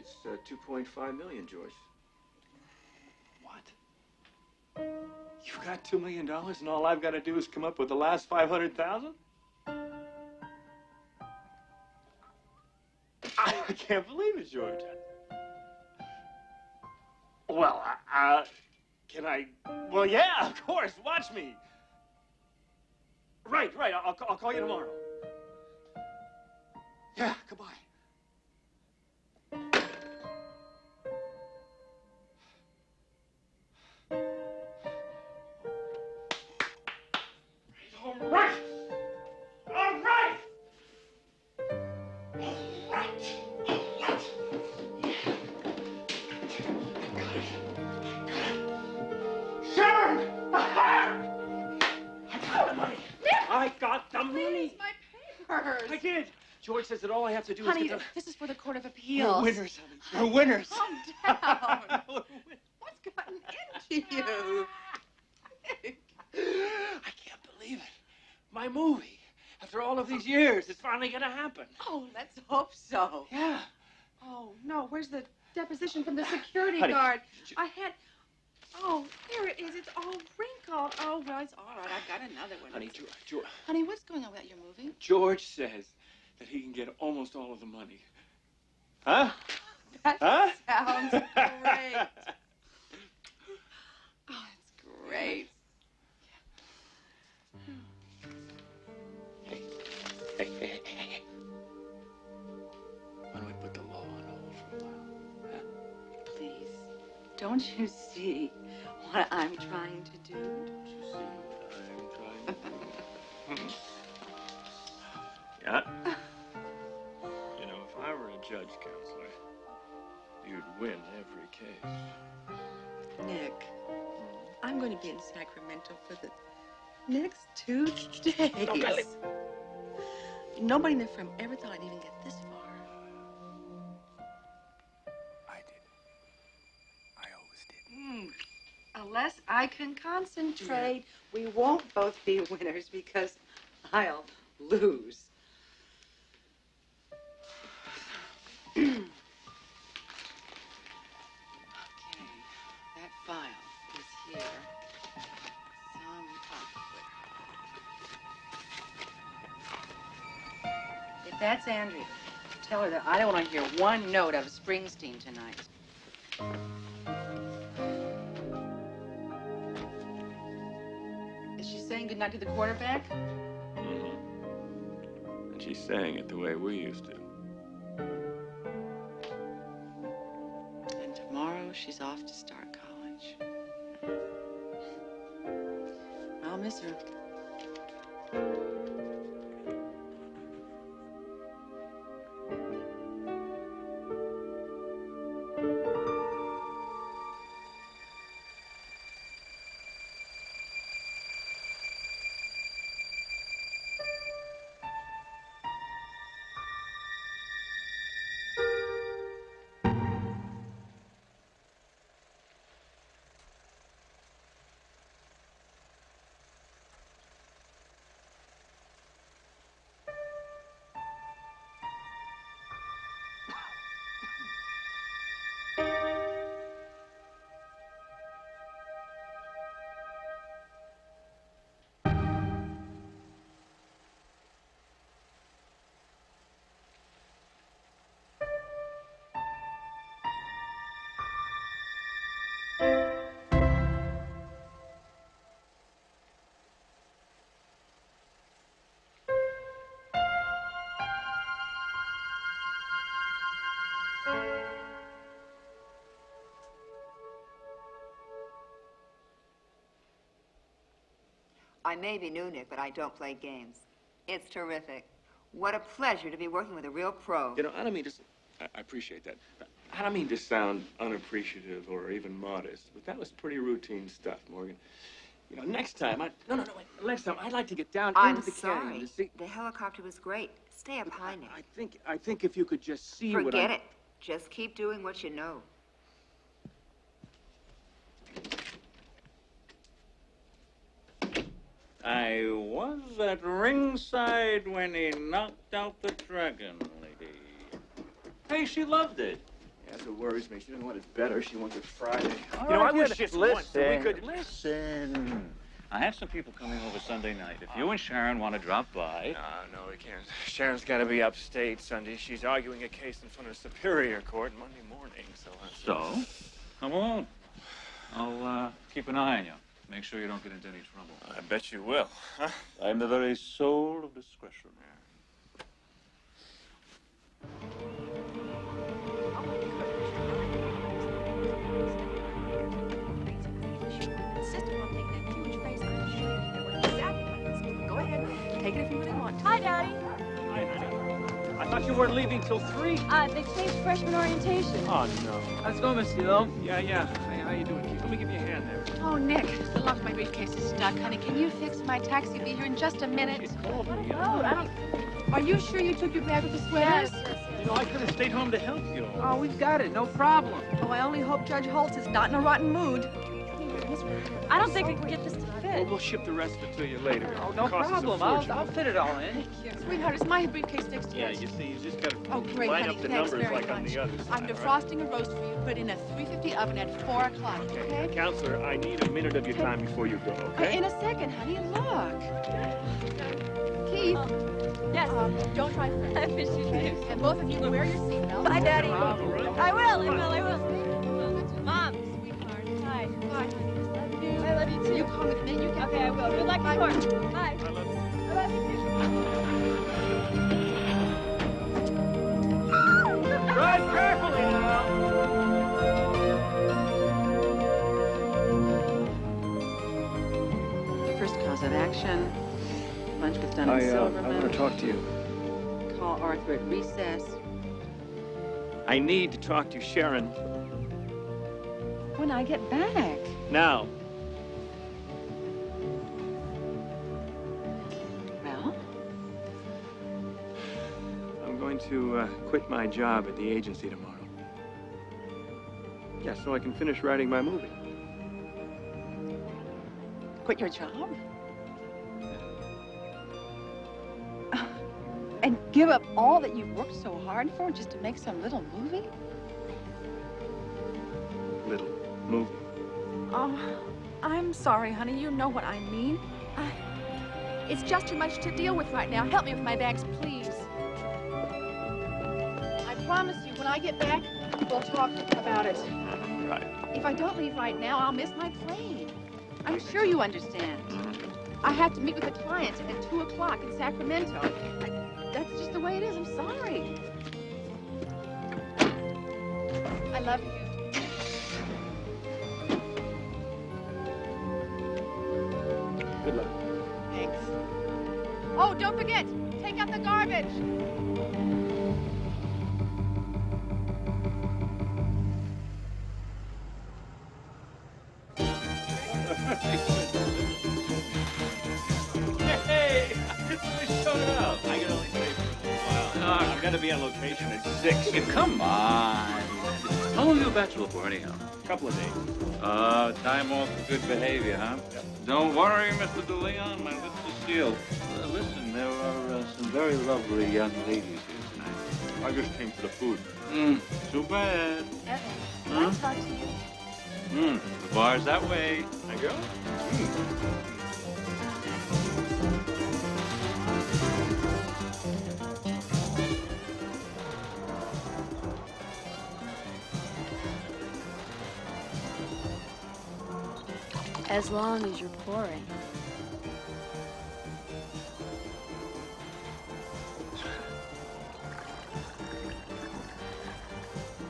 It's 2.5 million, George. What? You've got $2 million, and all I've got to do is come up with the last 500,000? I can't believe it, George. Well, can I? Well, yeah, of course. Watch me. Right. I'll call you tomorrow. Yeah, goodbye. All right. Sharon! I got the money. I got the money. My papers. I did. George says that all I have to do honey, is get the... this is for the Court of Appeals. We're winners, honey. We're winners. Calm down. What's gotten into you? I can't believe it. My movie. After all of these years, it's finally going to happen. Oh, let's hope so. Yeah. Oh, no. Where's the deposition from the security Honey, guard? I had... Oh, here it is. It's all wrinkled. Oh, well, it's all right. I've got another one. Honey, George... Honey, what's going on with your movie? George says that he can get almost all of the money. Huh? That huh? sounds great. Oh, it's great. Hey. Why don't we put the law on hold for a while? Huh? Please, don't you see what I'm trying to do? Don't you see what I'm trying to do? Yeah? You know, if I were a judge, counselor, you'd win every case. Nick, I'm going to be in Sacramento for the next 2 days. Oh, golly. Nobody in the firm ever thought I'd even get this far. I did. I always did. Unless I can concentrate, we won't both be winners because I'll lose. Okay, that file is here. Some conflict. If that's Andrea, tell her that I don't want to hear one note of Springsteen tonight. Is she saying goodnight to the quarterback? Mm-hmm. And she's saying it the way we used to. And tomorrow she's off to start college. I'll miss her. I may be new, Nick, but I don't play games. It's terrific. What a pleasure to be working with a real pro. You know, I don't mean to... I appreciate that. I don't mean to sound unappreciative or even modest, but that was pretty routine stuff, Morgan. You know, next time, No, wait. Next time, I'd like to get down into the canyon to see... The helicopter was great. Stay up high, Nick. I think if you could just see what Forget it. Just keep doing what you know. I was at ringside when he knocked out the dragon lady. Hey, she loved it. Yes, worries me. She doesn't want it better. She wants it Friday. All You know, I right, wish just once that we could... Listen. I have some people coming over Sunday night. If you and Sharon want to drop by... No, we can't. Sharon's got to be upstate Sunday. She's arguing a case in front of Superior Court Monday morning, so... So? Come on. I'll keep an eye on you. Make sure you don't get into any trouble. I bet you will. Huh? I'm the very soul of discretion. Go ahead. Take it if you really want to. Hi, Daddy. Hi, honey. I thought you weren't leaving till 3. They changed freshman orientation. Oh, no. How's it going, Miss Steele? Yeah. Hey, how you doing, Keith? Let me give you a hand there. Oh, Nick, the lock of my briefcase is stuck. Honey, can you fix my taxi? Be here in just a minute. She called me. Oh, I don't... Are you sure you took your bag with the sweaters? You know, I could have stayed home to help you. Oh, we've got it. No problem. Oh, I only hope Judge Holtz is not in a rotten mood. I don't think we can get this to Well, fit. we'll ship the rest of it to you later. Oh, no Costs us a problem. fortune. I'll fit it all in. Sweetheart, is my briefcase next to Yeah, yours? you see, you just gotta Oh, great, line honey. up the Thanks numbers very like on much. the others. I'm defrosting a roast for you. Put it in a 350 oven at 4 o'clock, okay? Counselor, I need a minute of your time before you go, okay? In a second, honey. Look. Keith, Yes. don't drive first. I miss you, too. And both of you wear your seatbelts. Bye, Daddy. All right. I will. Mom. Sweetheart. Hi. Bye. Love you. I love you, too. You come with me. You can. Okay, I will. Good luck in court. Bye. I love you. I love you, too. Drive carefully now. First cause of action. Lunch with Dunn and I Silverman. want to talk to you. Call Arthur at recess. I need to talk to Sharon When I get back. now. Well, I'm going to quit my job at the agency tomorrow. Yeah, so I can finish writing my movie. quit your job? And give up all that you've worked so hard for just to make some little movie? Little movie. Oh, I'm sorry, honey. You know what I mean. It's just too much to deal with right now. Help me with my bags, please. I promise you, when I get back, we'll talk about it. Right. If I don't leave right now, I'll miss my plane. I'm sure you understand. I have to meet with a client at 2 o'clock in Sacramento. That's just the way it is. I'm sorry. I love you. Good luck. Thanks. Oh, don't forget, take out the garbage. Hey! We showed up. I can only stay for a while. I'm gonna be on location at 6. Come on. How long are you a bachelor for, anyhow? Couple of days. Time off for good behavior, huh? Yep. Don't worry, Mr. DeLeon. My lips are sealed. Listen, there are some very lovely young ladies here tonight. I just came for the food. Too bad. Evan, Huh? can I talk to you? The bar's that way. I go? As long as you're pouring.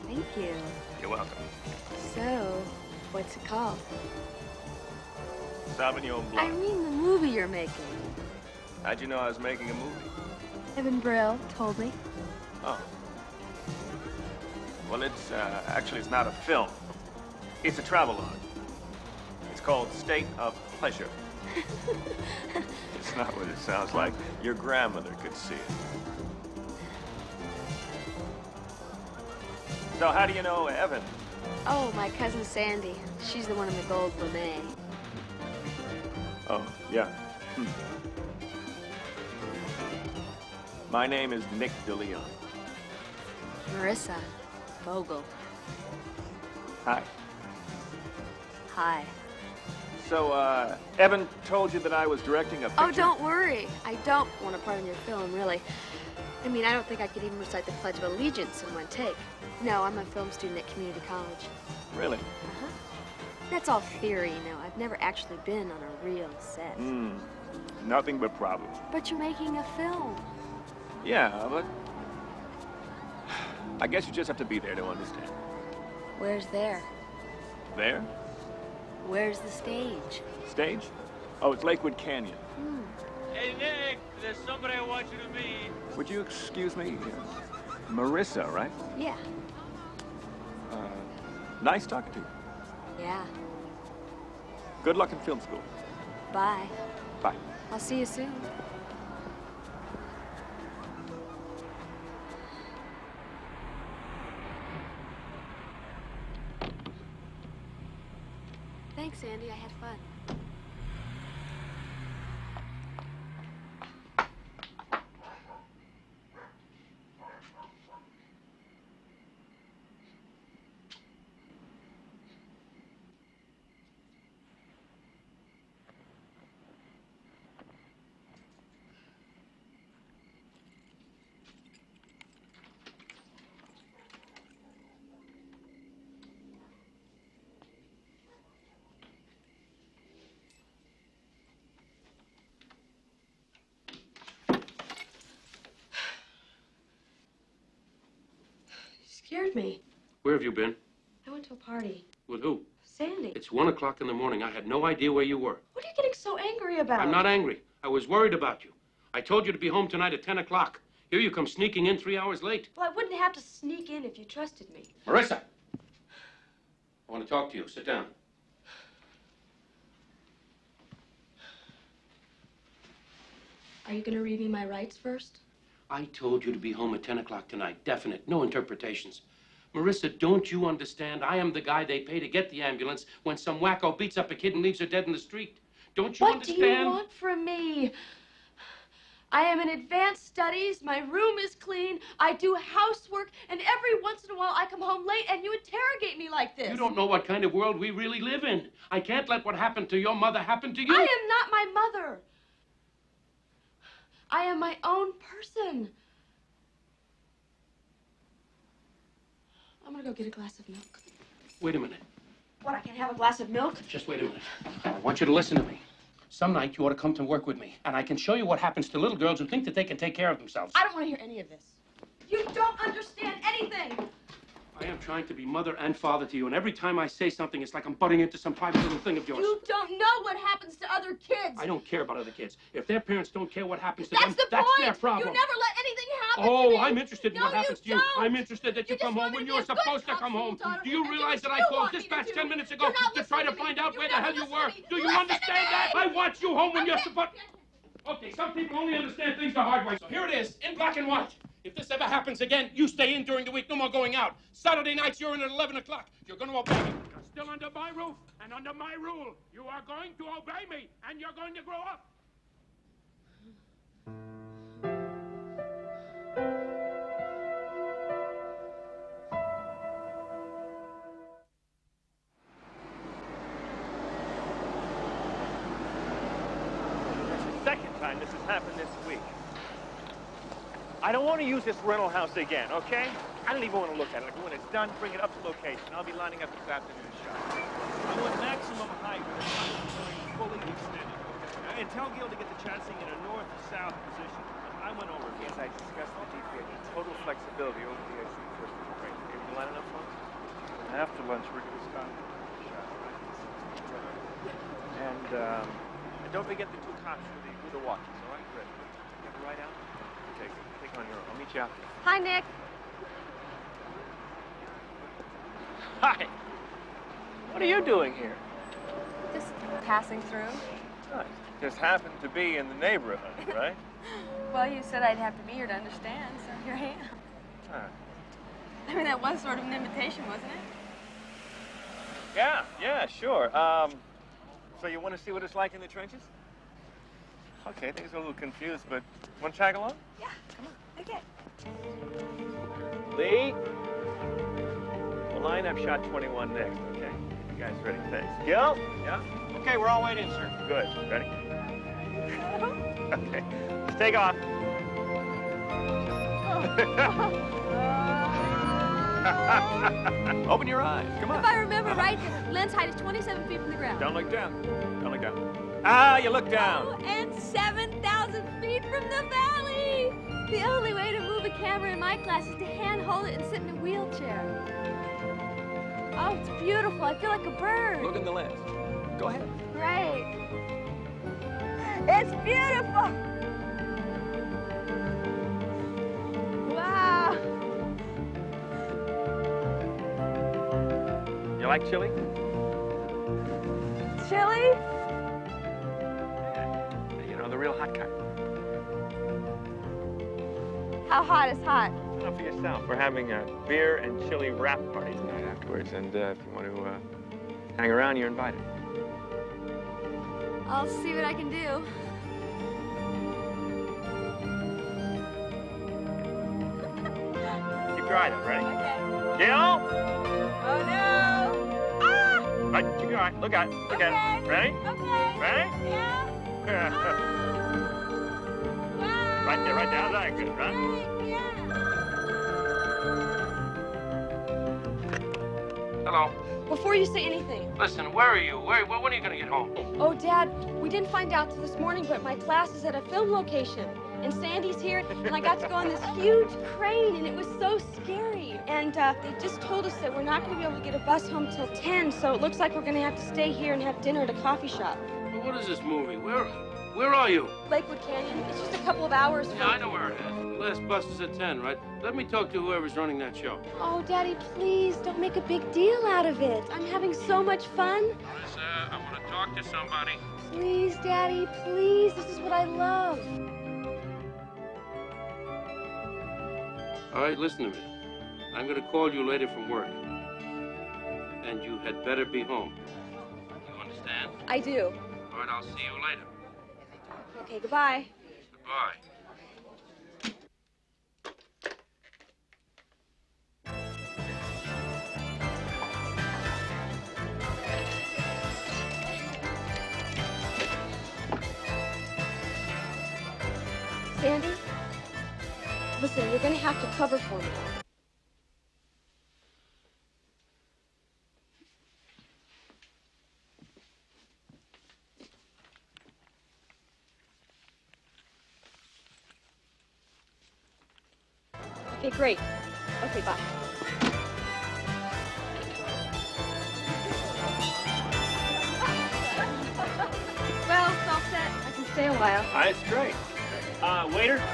Thank you. You're welcome. So, what's it called? Sauvignon I Blanc. mean the movie you're making. How'd you know I was making a movie? Evan Brill told me. Oh. Well, it's actually it's not a film. It's a travelogue. It's called State of Pleasure. It's not what it sounds like. Your grandmother could see it. So how do you know Evan? Oh, my cousin Sandy. She's the one in the gold lame. Oh, yeah. My name is Nick DeLeon. Marissa Vogel. Hi. Hi. So, Evan told you that I was directing a picture? Oh, don't worry. I don't want a part in your film, really. I mean, I don't think I could even recite the Pledge of Allegiance in one take. No, I'm a film student at community college. Really? Uh-huh. That's all theory, you know. I've never actually been on a real set. Nothing but problems. But you're making a film. Yeah, but I guess you just have to be there to understand. Where's there? There? Where's the stage? Stage? Oh, it's Lakewood Canyon. Hey, Nick, there's somebody I want you to meet. Would you excuse me? Marissa, right? Yeah. Nice talking to you. Yeah. Good luck in film school. Bye. Bye. I'll see you soon. Thanks, Andy. I had fun. Scared me. Where have you been? I went to a party. With who? Sandy. It's 1 o'clock in the morning. I had no idea where you were. What are you getting so angry about? I'm not angry. I was worried about you. I told you to be home tonight at 10 o'clock. Here you come sneaking in 3 hours late. Well, I wouldn't have to sneak in if you trusted me. Marissa! I want to talk to you. Sit down. Are you going to read me my rights first? I told you to be home at 10 o'clock tonight. Definite. No interpretations. Marissa, don't you understand? I am the guy they pay to get the ambulance when some wacko beats up a kid and leaves her dead in the street. Don't you understand? What do you want from me? I am in advanced studies. My room is clean. I do housework. And every once in a while, I come home late and you interrogate me like this. You don't know what kind of world we really live in. I can't let what happened to your mother happen to you. I am not my mother. I am my own person. I'm gonna go get a glass of milk. Wait a minute. What, I can't have a glass of milk? Just wait a minute. I want you to listen to me. Some night you ought to come to work with me, and I can show you what happens to little girls who think that they can take care of themselves. I don't want to hear any of this. You don't understand anything. I am trying to be mother and father to you, and every time I say something, it's like I'm butting into some private little thing of yours. You don't know what happens to other kids. I don't care about other kids. If their parents don't care what happens to That's them, the that's point. their problem. You never let anything happen to Oh, me. I'm interested in No, what happens to you. don't. I'm interested that you You come just home want me when to you're be a good supposed to come household home. daughter Do you and do realize what that I you called want me to dispatch do. 10 minutes ago You're not to try to listening to find me. out You where the never hell you listen were? to me. Do you Listen to understand me. that? I want you home when you're supposed... Okay, some people only understand things the hard way. So here it is, in black and white. If this ever happens again, you stay in during the week. No more going out. Saturday nights, you're in at 11 o'clock. You're going to obey me. You're still under my roof and under my rule. You are going to obey me, and you're going to grow up. That's the second time this has happened this week. I don't want to use this rental house again, okay? I don't even want to look at it. When it's done, bring it up to location. I'll be lining up this afternoon shot. I want maximum height with the front going fully extended. And tell Gil to get the chassis in a north-south position. I went over it. As I discussed with DP, I need total flexibility over the IC first and frame. Are you lining up folks? After lunch, we're going to stop the shot. And don't forget the 2 cops with the watches, all right? Good. You have a ride out? Okay, good. Take on your own. I'll meet you out there. Hi, Nick. Hi. What are you doing here? Just passing through. Nice. Just happened to be in the neighborhood, right? Well, you said I'd have to be here to understand, so here I am. Huh. I mean, that was sort of an invitation, wasn't it? Yeah, sure. So you want to see what it's like in the trenches? Okay, things are a little confused, but want to tag along? Yeah, come on. Okay. Lee? We'll line up shot 21 next, okay? You guys ready? Thanks. Gil? Yeah? Okay, we're all waiting, sir. Good. Ready? Okay. Let's take off. Open your eyes. Come on. If I remember right, lens height is 27 feet from the ground. Don't look down. Don't look down. Ah, you look down. Oh, and 7,000 feet from the valley. The only way to move a camera in my class is to hand hold it and sit in a wheelchair. Oh, it's beautiful. I feel like a bird. Look in the lens. Go ahead. Great. It's beautiful. Wow. You like chili? Chili? You know, the real hot kind. How hot is hot? Well, for yourself. We're having a beer and chili wrap party tonight afterwards, and if you want to hang around, you're invited. I'll see what I can do. Keep your eye up. Ready? Okay. Gil? Oh no! Ah! Right, keep your eye. Look at it. Look at it. Ready? Okay. Ready? Yeah. Wow. Right there, right there. That's good, right? Hello. Before you say anything. Listen, where are you? When are you going to get home? Oh, Dad, we didn't find out till this morning, but my class is at a film location. And Sandy's here, and I got to go on this huge crane, and it was so scary. And they just told us that we're not going to be able to get a bus home till 10, so it looks like we're going to have to stay here and have dinner at a coffee shop. Well, what is this movie? Where are you? Lakewood Canyon. It's just a couple of hours from... Yeah, I know where it is. The last bus is at 10, right? Let me talk to whoever's running that show. Oh, Daddy, please, don't make a big deal out of it. I'm having so much fun. Melissa, I want to talk to somebody. Please, Daddy, please. This is what I love. All right, listen to me. I'm going to call you later from work. And you had better be home. You understand? I do. All right, I'll see you later. Okay, goodbye. Goodbye. Sandy, listen, you're going to have to cover for me. Okay, great. Okay, bye. Well, it's all set. I can stay a while. That's great. Waiter? Can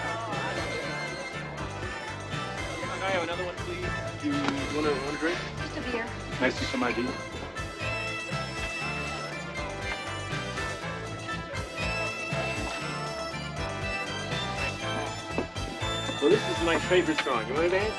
I have another one, please? You want a drink? Just a beer. Can I see some ID? Well, this is my favorite song. You want to dance?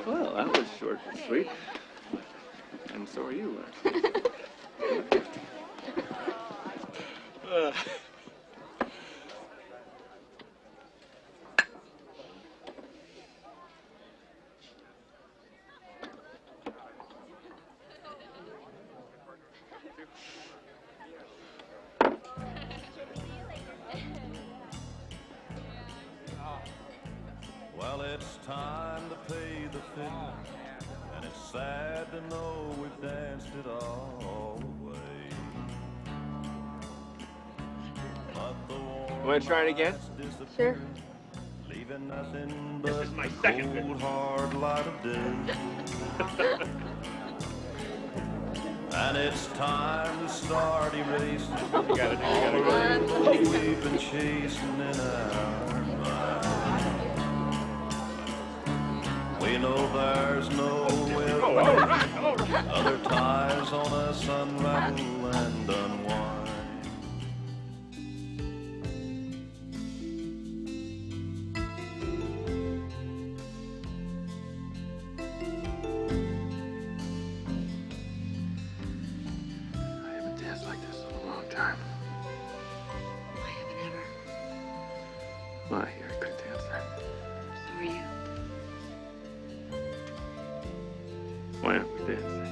Well, that was short and sweet. And so are you. Well, it's time to pay the fee, and it's sad to know we've danced it all away. But the Want to try it again? Sure. leaving nothing but This is my second bit. cold, hard light of day. And it's time to start erasing all the rainbow we've been chasing in our minds. We know there's no way around. Other ties on us unravel and unwind. Why don't we dance?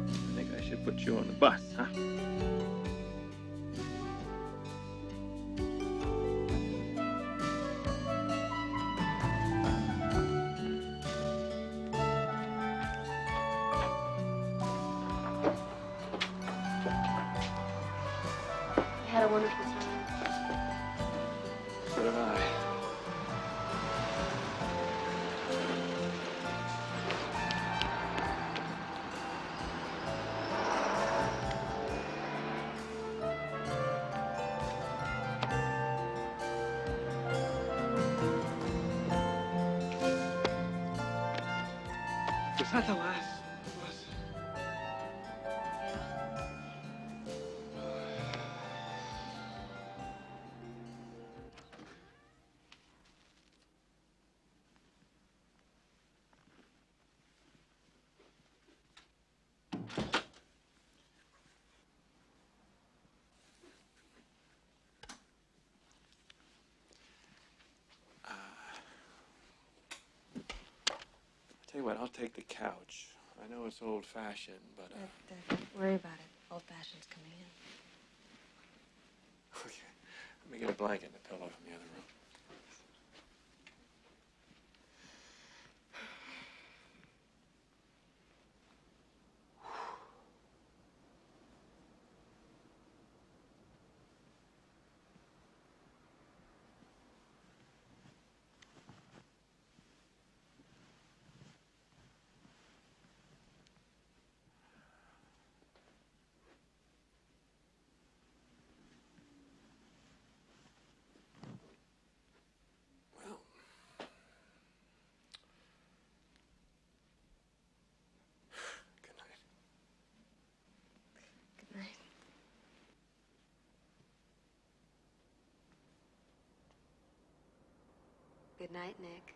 I think I should put you on the bus, huh? I had a wonderful time. So did I. Was that the last bus? Tell you what, I'll take the couch. I know it's old-fashioned, but Don't worry about it. Old-fashioned's coming in. okay. Let me get a blanket and a pillow from the other room. Well, good night. Good night. Good night, Nick.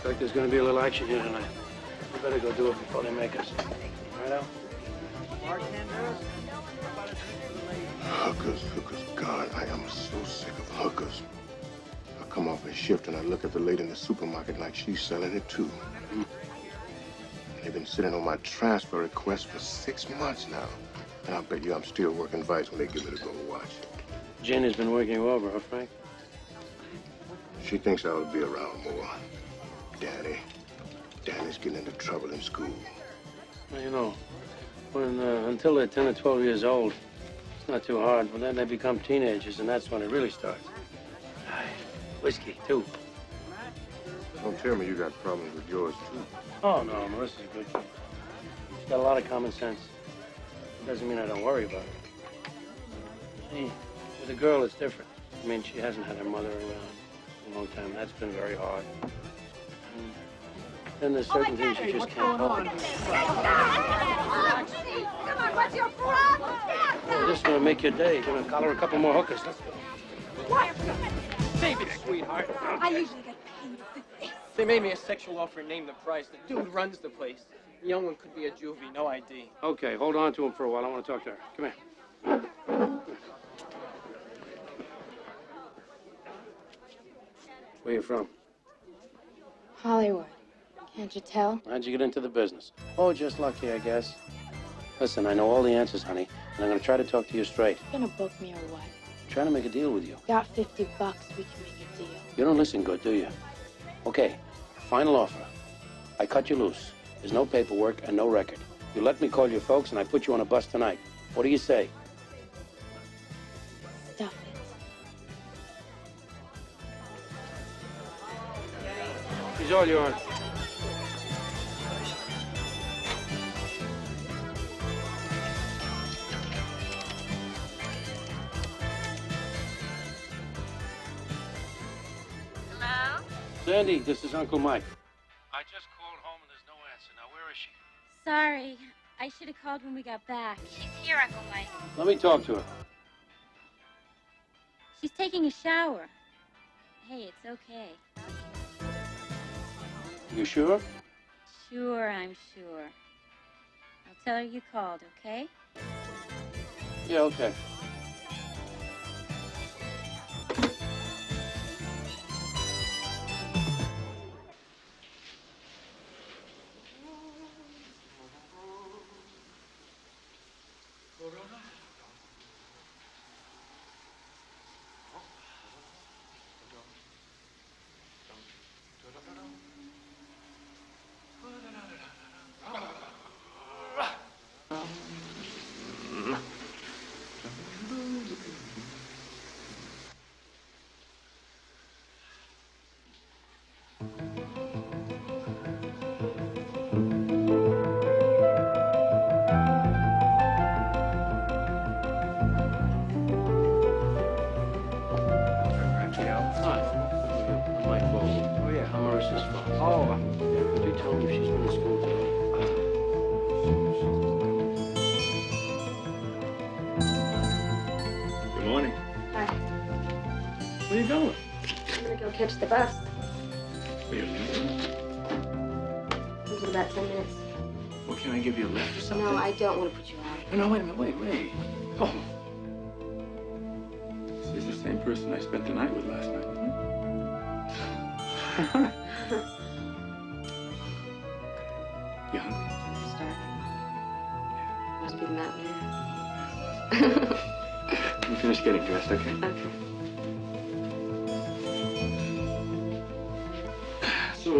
Looks like there's gonna be a little action here tonight. We better go do it before they make us. Right, Al? Hookers, hookers. God, I am so sick of hookers. I come off a shift and I look at the lady in the supermarket like she's selling it too. And they've been sitting on my transfer request for 6 months now. And I'll bet you I'm still working Vice when they give me the gold watch. Jen has been working you over, huh, Frank? She thinks I ought to be around more. Danny's getting into trouble in school. Well, you know, until they're 10 or 12 years old, it's not too hard. But then they become teenagers, and that's when it really starts. Whiskey, too. Don't tell me you got problems with yours, too. Oh, no, Melissa's a good kid. She's got a lot of common sense. It doesn't mean I don't worry about her. See, with a girl, it's different. I mean, she hasn't had her mother around in a long time. That's been very hard. Then there's certain things you just can't help. Come on, what's your problem? Well, this is gonna make your day. You're gonna collar a couple more hookers. Let's go. What? Save it, sweetheart. I usually get paid $50. They made me a sexual offer and named the price. The dude runs the place. The young one could be a juvie, no ID. Okay, hold on to him for a while. I want to talk to her. Come here. Where you from? Hollywood. Can't you tell? How'd you get into the business? Oh, just lucky, I guess. Listen, I know all the answers, honey, and I'm gonna try to talk to you straight. You gonna book me or what? I'm trying to make a deal with you. Got $50, we can make a deal. You don't listen good, do you? Okay, final offer. I cut you loose. There's no paperwork and no record. You let me call your folks, and I put you on a bus tonight. What do you say? Stuff it. She's all yours. Hello? Sandy, this is Uncle Mike. I just called home and there's no answer. Now, where is she? Sorry. I should have called when we got back. She's here, Uncle Mike. Let me talk to her. She's taking a shower. Hey, it's okay. You sure? Sure, I'm sure. I'll tell her you called, okay? Yeah, okay. Catch the bus. Where you leaving? Comes in about 10 minutes. Well, can I give you a lift or something? No, I don't want to put you out. No, wait a minute. Wait. Oh. This is the same person I spent the night with last night, isn't it? You hungry? Start. Must be the mountaineer. You finish getting dressed, okay? Okay. So,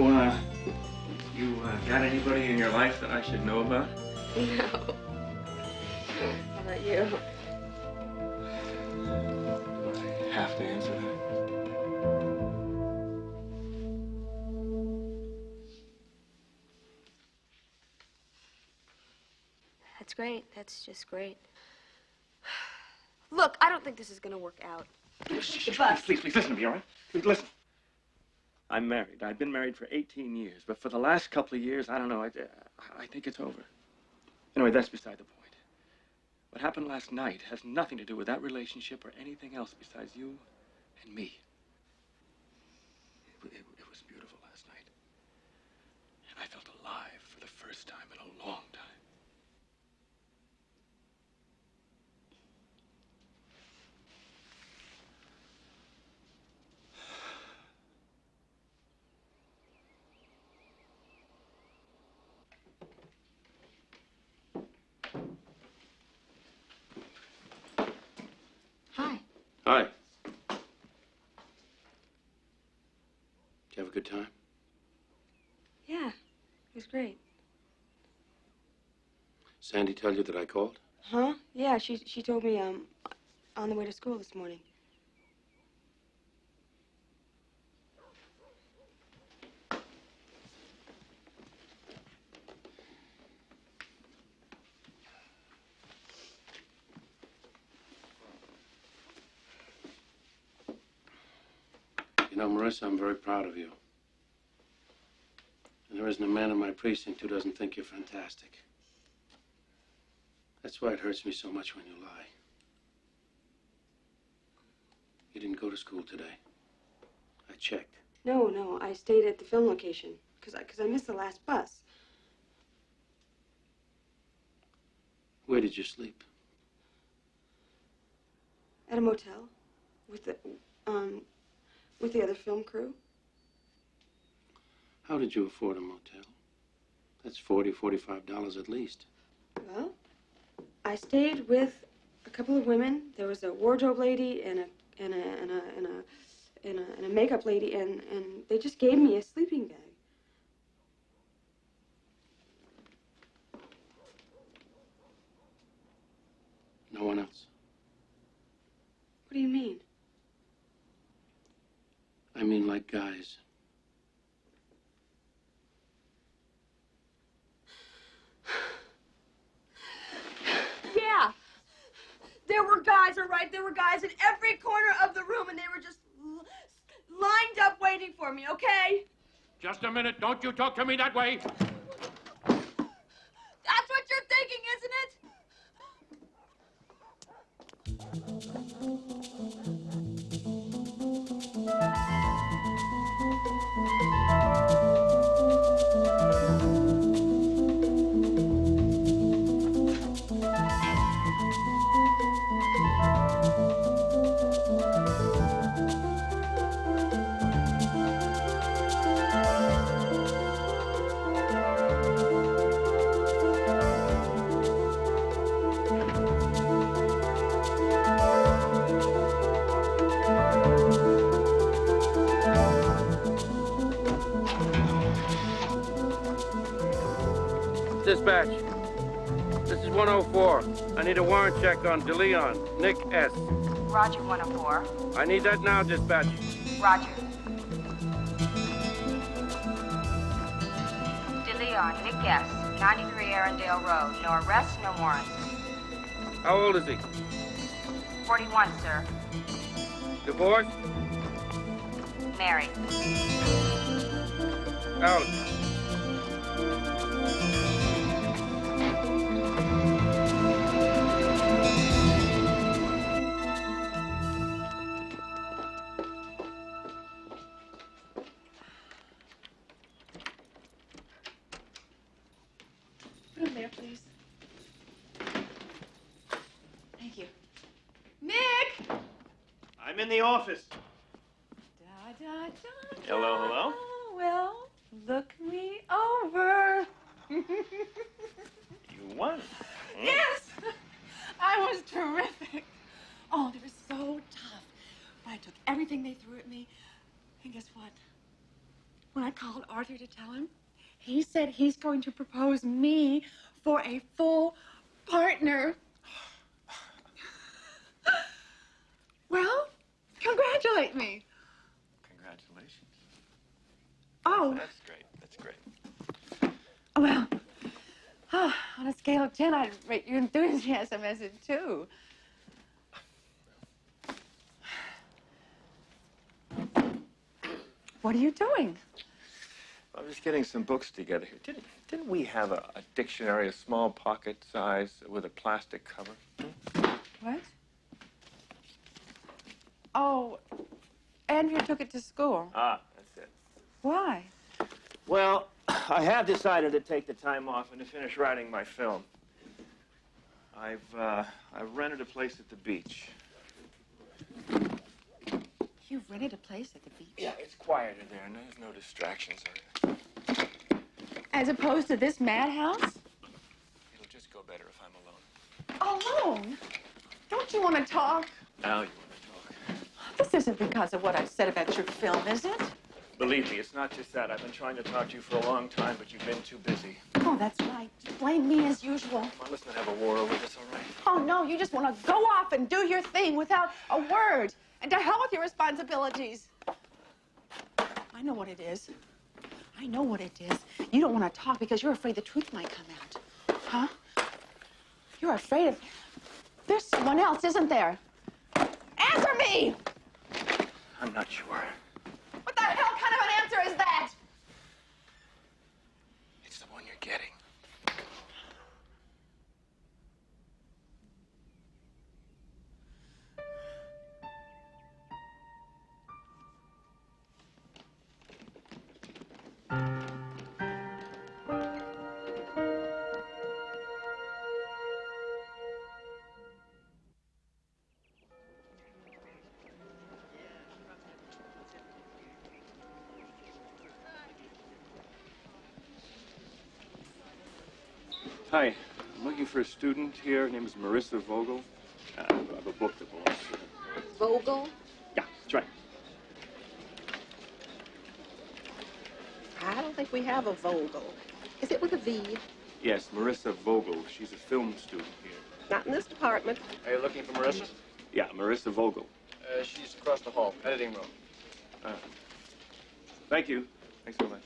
you got anybody in your life that I should know about? No. How about you? Do I have to answer that? That's great. That's just great. Look, I don't think this is going to work out. Please, listen to me, all right? Please, listen. I'm married. I've been married for 18 years, but for the last couple of years, I don't know, I think it's over. Anyway, that's beside the point. What happened last night has nothing to do with that relationship or anything else besides you and me. It was beautiful last night. And I felt alive for the first time in a long time. Hi. Hi. Did you have a good time? Yeah, it was great. Sandy tell you that I called? Huh? Yeah, she told me on the way to school this morning. You know, Marissa, I'm very proud of you. And there isn't a man in my precinct who doesn't think you're fantastic. That's why it hurts me so much when you lie. You didn't go to school today. I checked. No, I stayed at the film location because I missed the last bus. Where did you sleep? At a motel with the other film crew. How did you afford a motel? That's $40, $45 at least. Well, I stayed with a couple of women. There was a wardrobe lady and a makeup lady, and they just gave me a sleeping bag. No one else? What do you mean? I mean like guys. Yeah. There were guys, all right? There were guys in every corner of the room, and they were just lined up waiting for me, okay? Just a minute. Don't you talk to me that way. That's what you're thinking, isn't it? Dispatch. This is 104. I need a warrant check on DeLeon, Nick S. Roger, 104. I need that now, dispatch. Roger. DeLeon, Nick S., 93 Arundel Road. No arrests, no warrants. How old is he? 41, sir. Divorced? Married. Out. Put him there, please. Thank you. Nick! I'm in the office. Da, da, da, Hello, hello. Well, look me over. You won. Yes! I was terrific. Oh, they were so tough. But I took everything they threw at me. And guess what? When I called Arthur to tell him, he said he's going to propose me for a full partner. Well, congratulate me. Congratulations. Oh. That's great. That's great. Well, on a scale of 10, I'd rate your enthusiasm as a 2. What are you doing? I'm just getting some books together here. Didn't we have a dictionary, a small pocket size with a plastic cover? What? Oh, Andrew took it to school. Ah, that's it. Why? Well, I have decided to take the time off and to finish writing my film. I've rented a place at the beach. You've rented a place at the beach? Yeah, it's quieter there, and there's no distractions or anything. As opposed to this madhouse? It'll just go better if I'm alone. Alone? Don't you want to talk? Now you want to talk. This isn't because of what I've said about your film, is it? Believe me, it's not just that. I've been trying to talk to you for a long time, but you've been too busy. Oh, that's right. You blame me as usual. Come on, let's not have a war over this, all right? Oh, no, you just want to go off and do your thing without a word. And to hell with your responsibilities. I know what it is. I know what it is. You don't want to talk because you're afraid the truth might come out. Huh? You're afraid of... There's someone else, isn't there? Answer me! I'm not sure. What the hell kind of an answer is that? It's the one you're getting. Hi, I'm looking for a student here. Her name is Marissa Vogel. I have a book that belongs to her. Vogel? Yeah, that's right. I don't think we have a Vogel. Is it with a V? Yes, Marissa Vogel. She's a film student here. Not in this department. Are you looking for Marissa? Yeah, Marissa Vogel. She's across the hall, editing room. Thank you. Thanks so much.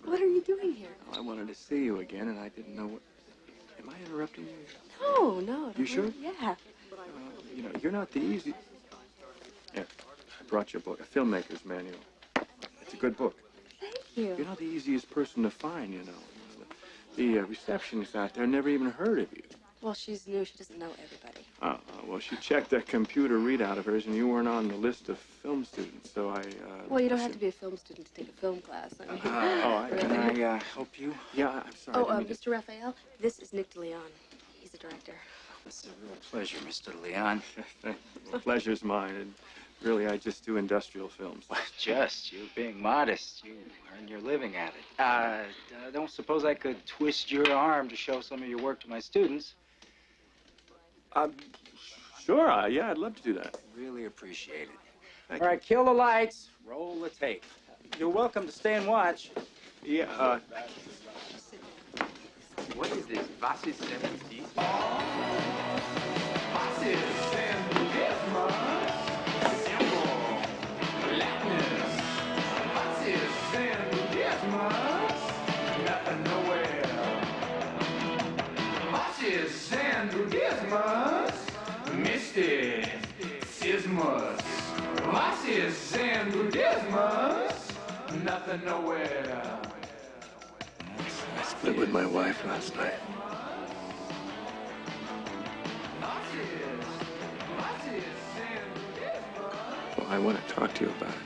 What are you doing here? I wanted to see you again, and I didn't know what... Am I interrupting you? No, no. You sure? Yeah. You know, you're not the easy... Yeah, I brought you a book, a filmmaker's manual. It's a good book. Thank you. You're not the easiest person to find, you know. The receptionist out there never even heard of you. Well, she's new. She doesn't know everybody. Well, she checked that computer readout of hers, and you weren't on the list of film students, so I... Well, you don't have to be a film student to take a film class. I mean, Can I help you? Yeah, I'm sorry. Oh, Mr. Raphael, this is Nick DeLeon. He's the director. It's a real pleasure, Mr. Leon. The pleasure's mine, and really, I just do industrial films. Just, you're being modest. You earn your living at it. I don't suppose I could twist your arm to show some of your work to my students. Sure, yeah, I'd love to do that. Really appreciate it. Thank All right, kill the lights, roll the tape. You're welcome to stay and watch. Yeah, What is this? Was ist denn dies? Mysticismus. Was ist Zen Buddhismus? Nothing nowhere. I split with my wife last night. Well, I want to talk to you about it.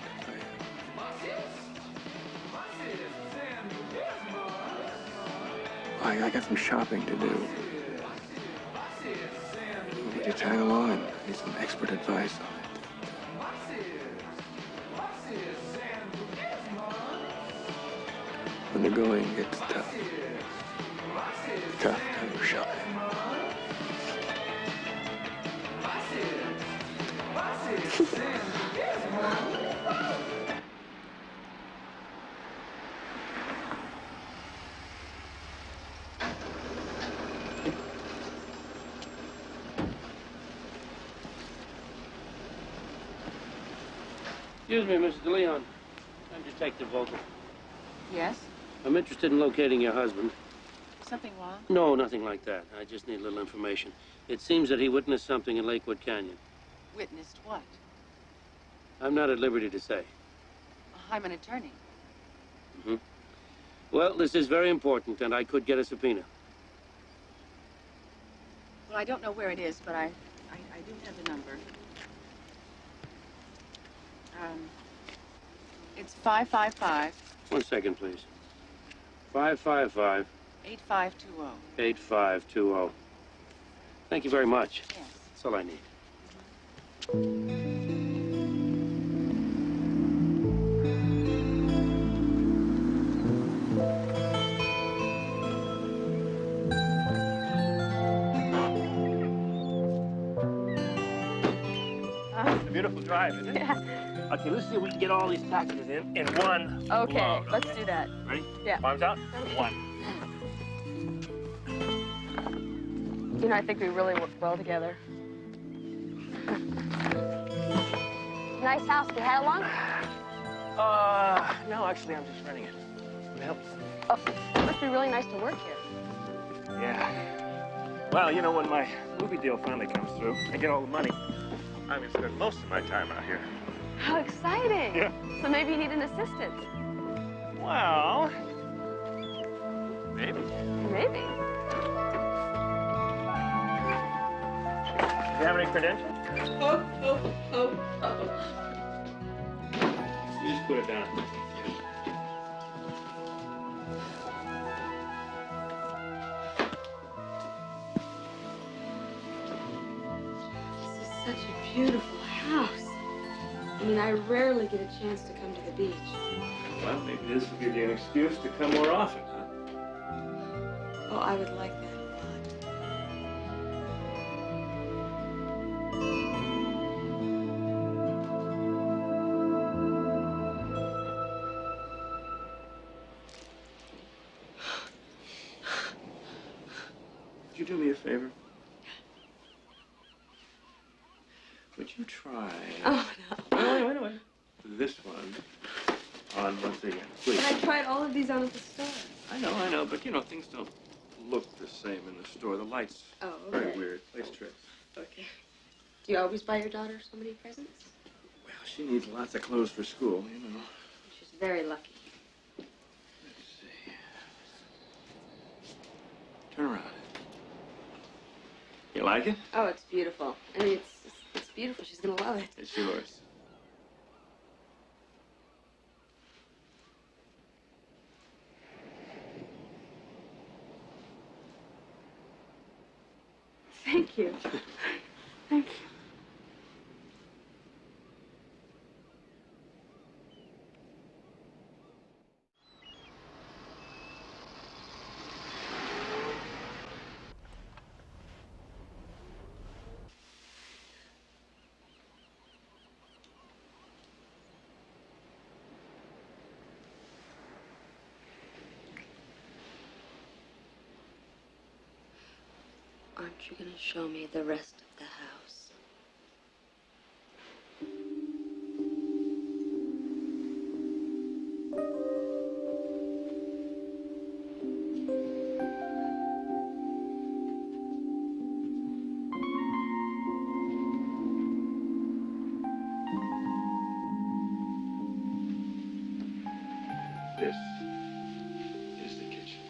I got some shopping to do. Would you tag along? I need some expert advice on it. When the going gets tough. Tough to go shopping. Excuse me, Mr. DeLeon. I'm Detective Vogel. Yes? I'm interested in locating your husband. something wrong? No, nothing like that. I just need a little information. It seems that he witnessed something in Lakewood Canyon. Witnessed what? I'm not at liberty to say. I'm an attorney. Mm-hmm. Well, this is very important, and I could get a subpoena. Well, I don't know where it is, but I do have the number. It's 555. 1 second, please. 555. 8520. 8520. Thank you very much. Yes. That's all I need. It's a beautiful drive, isn't it? Yeah. Okay, let's see if we can get all these packages in one Okay, load, let's do that. Ready? Yeah. Arms out. Okay. 1. You know, I think we really work well together. Nice house. You had it long? No, actually, I'm just renting it. Can I help? Oh, it must be really nice to work here. Yeah. Well, you know, when my movie deal finally comes through, I get all the money. I'm gonna spend most of my time out here. How exciting. Yeah. So maybe you need an assistant. Well, maybe. Maybe. Do you have any credentials? Oh. You just put it down. This is such a beautiful house. I mean, I rarely get a chance to come to the beach. Well, maybe this will give you an excuse to come more often, huh? Oh, I would like that a lot. Would you do me a favor? Would you try? Oh, no. Wait. This one on once again, please. But I tried all of these on at the store. I know, but you know, things don't look the same in the store. The lights Oh, okay. very weird. Place tricks. Okay. Do you always buy your daughter so many presents? Well, she needs lots of clothes for school, you know. She's very lucky. Let's see. Turn around. You like it? Oh, it's beautiful. I mean, it's beautiful. She's gonna love it. It's yours. Thank you. Thank you. Aren't you gonna show me the rest of the house? This is the kitchen.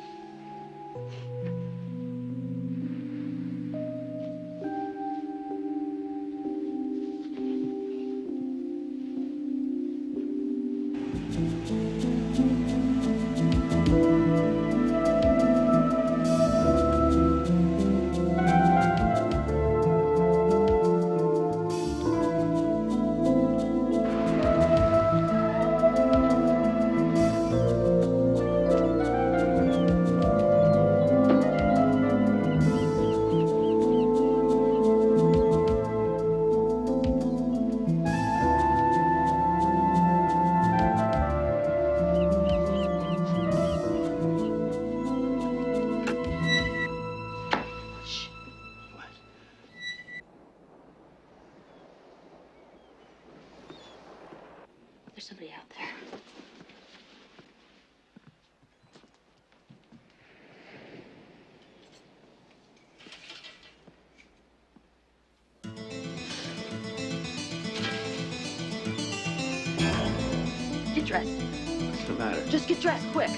matter? Just get dressed, quick.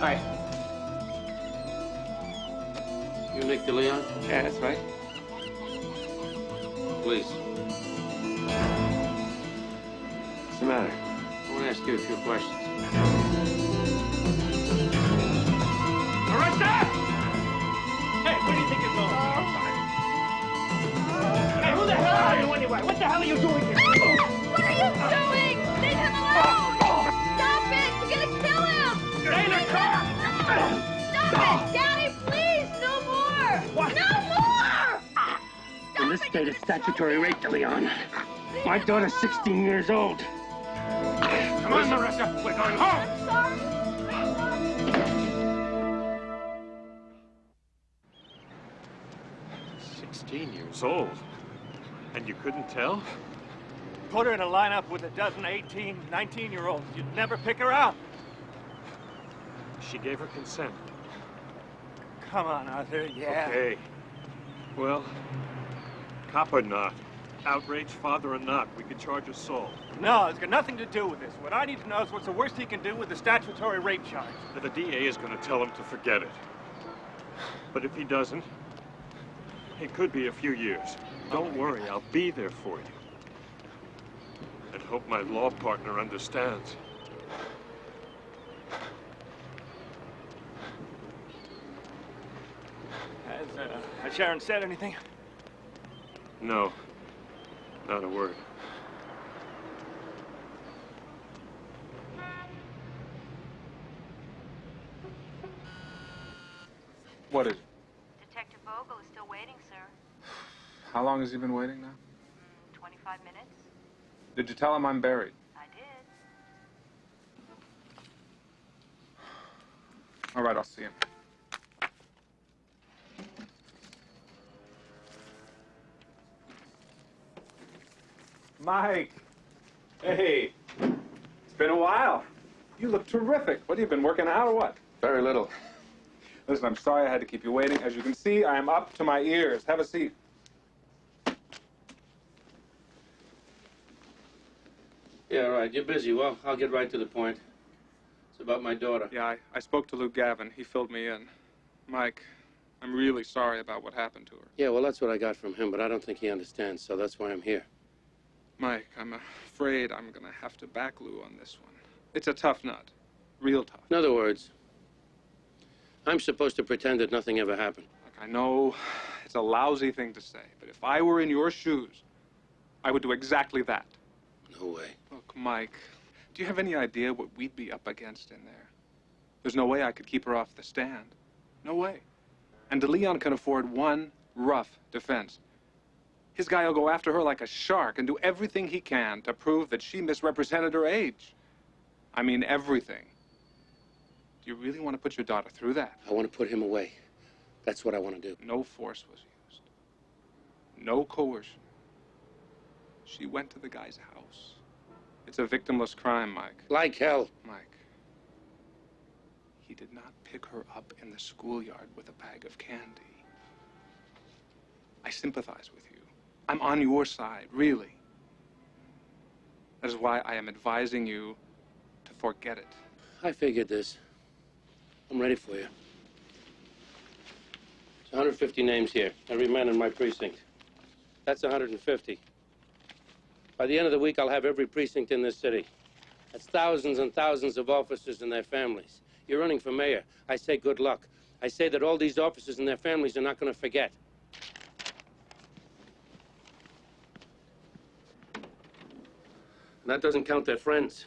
Hi. You Nick DeLeon? Yeah, that's right. Please. What's the matter? I want to ask you a few questions. Marissa! Hey, where do you think you're going? Hey, who the hell are you anyway? What the hell are you doing here? What are you doing? Leave him alone! Stop it! You're gonna kill him! Get in the car! Stop it! Daddy, please! No more! What? No more! In this state of statutory rape, DeLeon, my daughter's 16 years old. Come on, Marissa. We're going home. I'm sorry. 16 years old. And you couldn't tell? Put her in a lineup with a dozen 18, 19-year-olds. You'd never pick her out. She gave her consent. Come on, Arthur. Yeah. Okay. Well, cop or not, outraged father or not, we could charge assault. No, it's got nothing to do with this. What I need to know is what's the worst he can do with the statutory rape charge. The DA is going to tell him to forget it. But if he doesn't, it could be a few years. Don't worry, I'll be there for you. And hope my law partner understands. Has Sharon said anything? No, not a word. What is it? Detective Vogel is still waiting, sir. How long has he been waiting now? 25 minutes. Did you tell him I'm buried? I did. All right, I'll see him. Mike! Hey! It's been a while. You look terrific. What, have you been working out or what? Very little. Listen, I'm sorry I had to keep you waiting. As you can see, I am up to my ears. Have a seat. Yeah, right. You're busy. Well, I'll get right to the point. It's about my daughter. Yeah, I spoke to Luke Gavin. He filled me in. Mike, I'm really sorry about what happened to her. Yeah, well, that's what I got from him, but I don't think he understands, so that's why I'm here. Mike, I'm afraid I'm going to have to back Lou on this one. It's a tough nut. Real tough. In other words, I'm supposed to pretend that nothing ever happened. Look, I know it's a lousy thing to say, but if I were in your shoes, I would do exactly that. No way. Look, Mike, do you have any idea what we'd be up against in there? There's no way I could keep her off the stand. No way. And DeLeon can afford one rough defense. His guy will go after her like a shark and do everything he can to prove that she misrepresented her age. I mean, everything. Do you really want to put your daughter through that? I want to put him away. That's what I want to do. No force was used. No coercion. She went to the guy's house. It's a victimless crime, Mike. Like hell. Mike. He did not pick her up in the schoolyard with a bag of candy. I sympathize with you. I'm on your side, really. That is why I am advising you to forget it. I figured this. I'm ready for you. There's 150 names here. Every man in my precinct. That's 150. By the end of the week, I'll have every precinct in this city. That's thousands and thousands of officers and their families. You're running for mayor. I say good luck. I say that all these officers and their families are not going to forget. And that doesn't count their friends.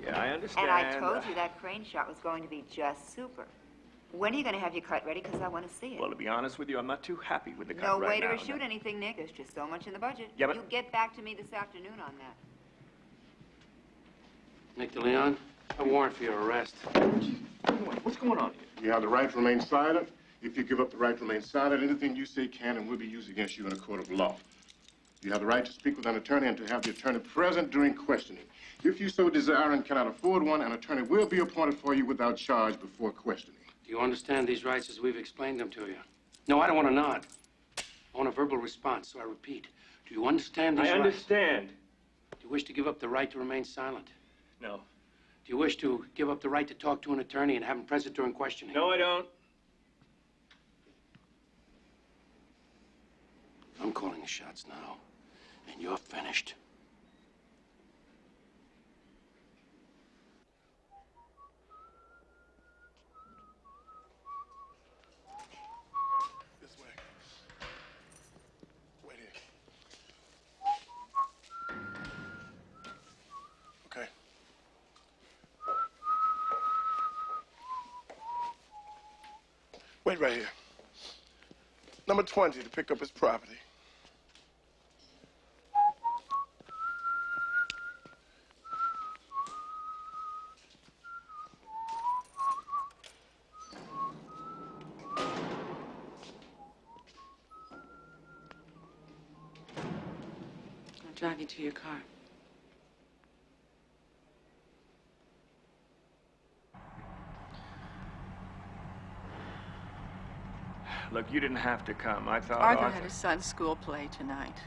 Yeah, I understand. And I told you that crane shot was going to be just super. When are you going to have your cut ready? Because I want to see it. Well, to be honest with you, I'm not too happy with the cut No right way now. to reshoot anything, Nick. There's just so much in the budget. Yeah, but... You get back to me this afternoon on that. Nick DeLeon, a warrant for your arrest. What's going on here? You have the right to remain silent. If you give up the right to remain silent, anything you say can and will be used against you in a court of law. You have the right to speak with an attorney and to have the attorney present during questioning. If you so desire and cannot afford one, an attorney will be appointed for you without charge before questioning. Do you understand these rights as we've explained them to you? No, I don't want a nod. I want a verbal response, so I repeat. Do you understand these rights? I understand. Do you wish to give up the right to remain silent? No. Do you wish to give up the right to talk to an attorney and have him present during questioning? No, I don't. I'm calling the shots now, and you're finished. This way. Wait here. Okay. Wait right here. Number 20 to pick up his property. I'll drive you to your car. Look, you didn't have to come. I thought Arthur had his son's school play tonight.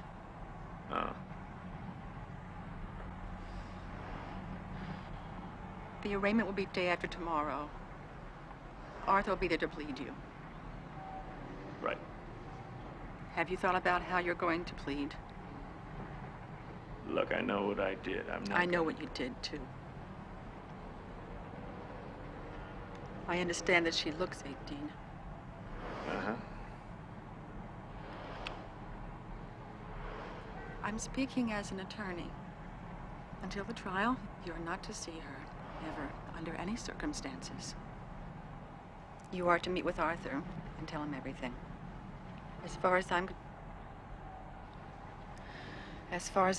Oh. The arraignment will be day after tomorrow. Arthur will be there to plead you. Right. Have you thought about how you're going to plead? Look, I know what I did. I know what you did, too. I understand that she looks 18. Uh-huh. I'm speaking as an attorney. Until the trial, you're not to see her, ever, under any circumstances. You are to meet with Arthur and tell him everything. As far as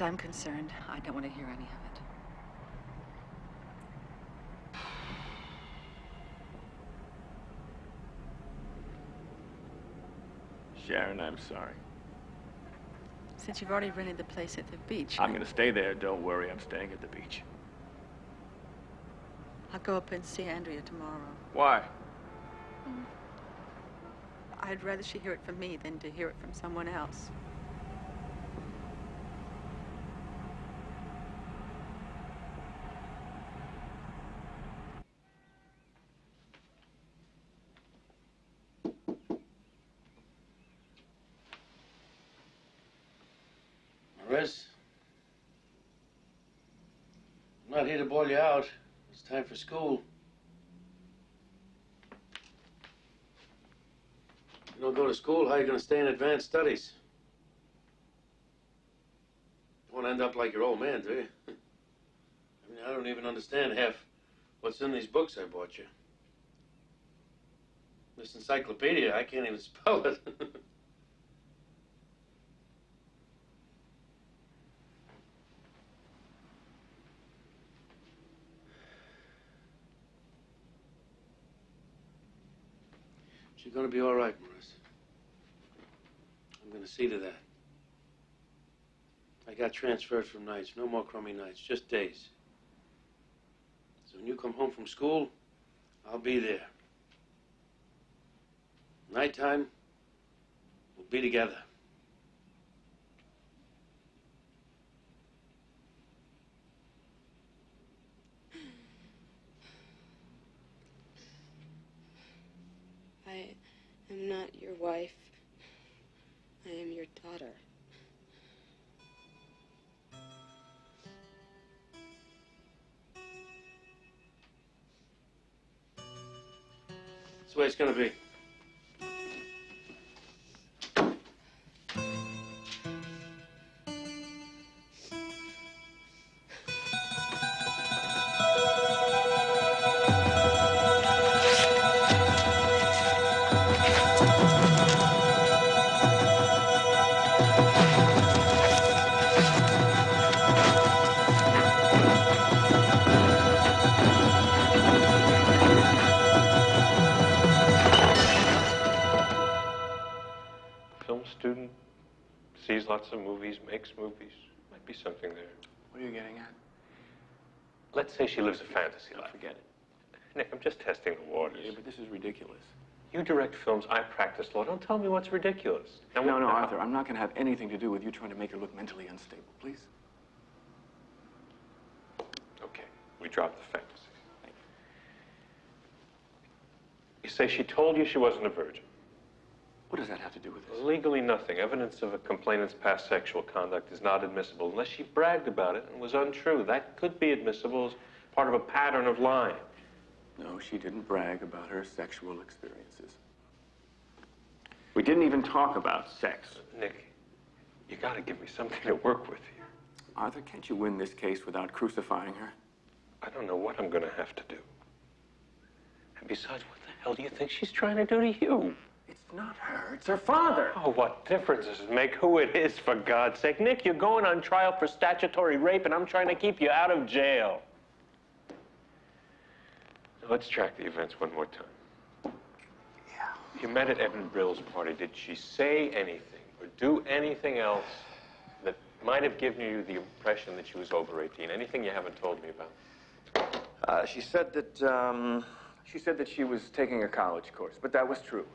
I'm concerned, I don't want to hear any of it. Sharon, I'm sorry. Since you've already rented the place at the beach, I'm gonna stay there. Don't worry, I'm staying at the beach. I'll go up and see Andrea tomorrow. Why? I'd rather she hear it from me than to hear it from someone else. Maris, I'm not here to bawl you out. It's time for school. You don't go to school, how are you going to stay in advanced studies? You won't end up like your old man, do you? I mean, I don't even understand half what's in these books I bought you. This encyclopedia, I can't even spell it. You're going to be all right, Maris. I'm going to see to that. I got transferred from nights. No more crummy nights, just days. So when you come home from school, I'll be there. Nighttime, we'll be together. I am not your wife. I am your daughter. That's the way it's going to be. lots of movies, makes movies. Might be something there. What are you getting at? Let's say she lives a fantasy life. Forget it. Nick, I'm just testing the waters. Yeah, but this is ridiculous. You direct films, I practice law. Don't tell me what's ridiculous. No, Arthur, I'm not going to have anything to do with you trying to make her look mentally unstable, please. Okay, we drop the fantasy. You say she told you she wasn't a virgin. What does that have to do with this? Legally nothing. Evidence of a complainant's past sexual conduct is not admissible unless she bragged about it and was untrue. That could be admissible as part of a pattern of lying. No, she didn't brag about her sexual experiences. We didn't even talk about sex. Nick, you gotta give me something to work with here. Arthur, can't you win this case without crucifying her? I don't know what I'm gonna have to do. And besides, what the hell do you think she's trying to do to you? It's not her, it's her father. Oh, what difference does it make who it is, for God's sake? Nick, you're going on trial for statutory rape, and I'm trying to keep you out of jail. Now, let's track the events one more time. Yeah. You met at Evan Brill's party. Did she say anything or do anything else that might have given you the impression that she was over 18? Anything you haven't told me about? She said that she was taking a college course, but that was true.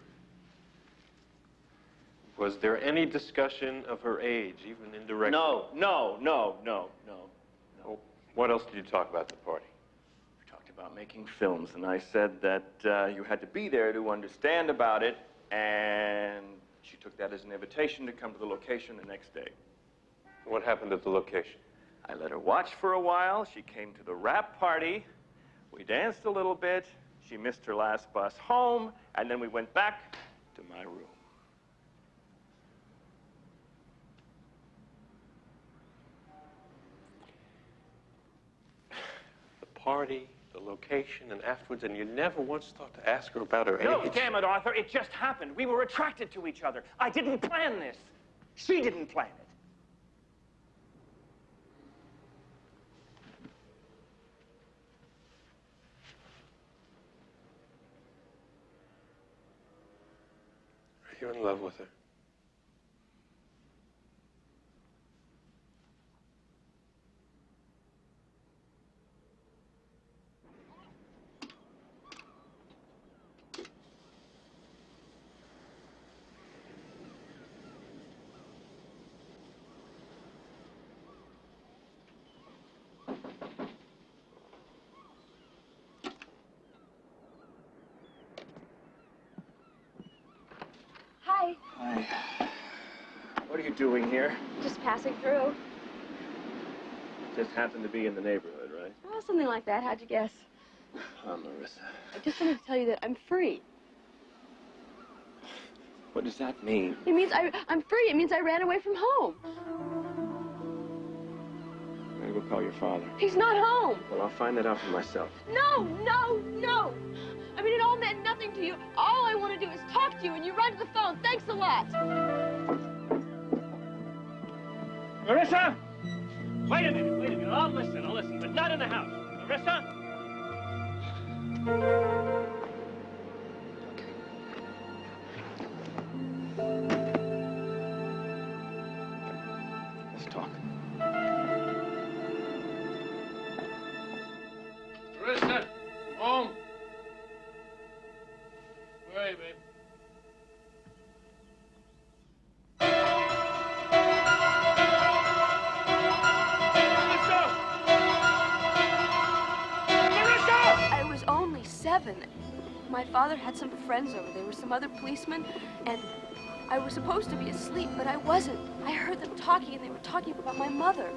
Was there any discussion of her age, even indirectly? No. Oh, what else did you talk about at the party? We talked about making films, and I said that you had to be there to understand about it, and she took that as an invitation to come to the location the next day. What happened at the location? I let her watch for a while. She came to the wrap party. We danced a little bit. She missed her last bus home, and then we went back to my room. Party, the location, and afterwards, and you never once thought to ask her about her age. No, damn it, Arthur, it just happened. We were attracted to each other. I didn't plan this. She didn't plan it. Are you in love with her? Hi. Hi. What are you doing here? Just passing through. Just happened to be in the neighborhood, right? Well, something like that. How'd you guess? Marissa. I just wanted to tell you that I'm free. What does that mean? It means I'm free. It means I ran away from home. I'm gonna go call your father. He's not home. Well, I'll find that out for myself. No. I mean, it all meant nothing to you. All I want to do is talk to you, and you run to the phone. Thanks a lot. Marissa! Wait a minute. I'll listen, but not in the house. Marissa? Let's talk. Marissa, home. Where are you, babe? I was only 7. My father had some friends over. There were some other policemen, and I was supposed to be asleep, but I wasn't. I heard them talking, and they were talking about my mother.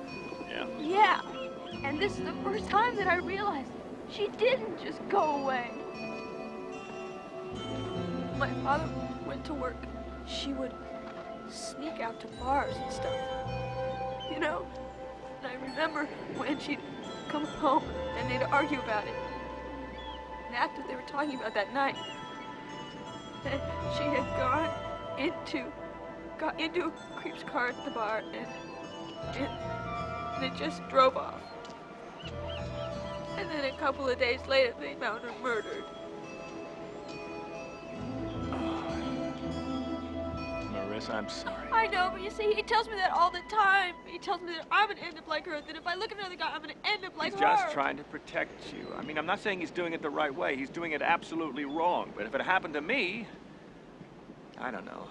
Yeah? Yeah. And this is the first time that I realized she didn't just go away. My father went to work. She would sneak out to bars and stuff. You know? And I remember when she'd come home and they'd argue about it. And after they were talking about that night, that she had got into a creep's car at the bar and it just drove off. And then a couple of days later, they found her murdered. Marissa, I'm sorry. I know, but you see, he tells me that all the time. He tells me that I'm gonna end up like her, that if I look at another guy, I'm gonna end up like He's her. just trying to protect you. I mean, I'm not saying he's doing it the right way. He's doing it absolutely wrong. But if it happened to me, I don't know.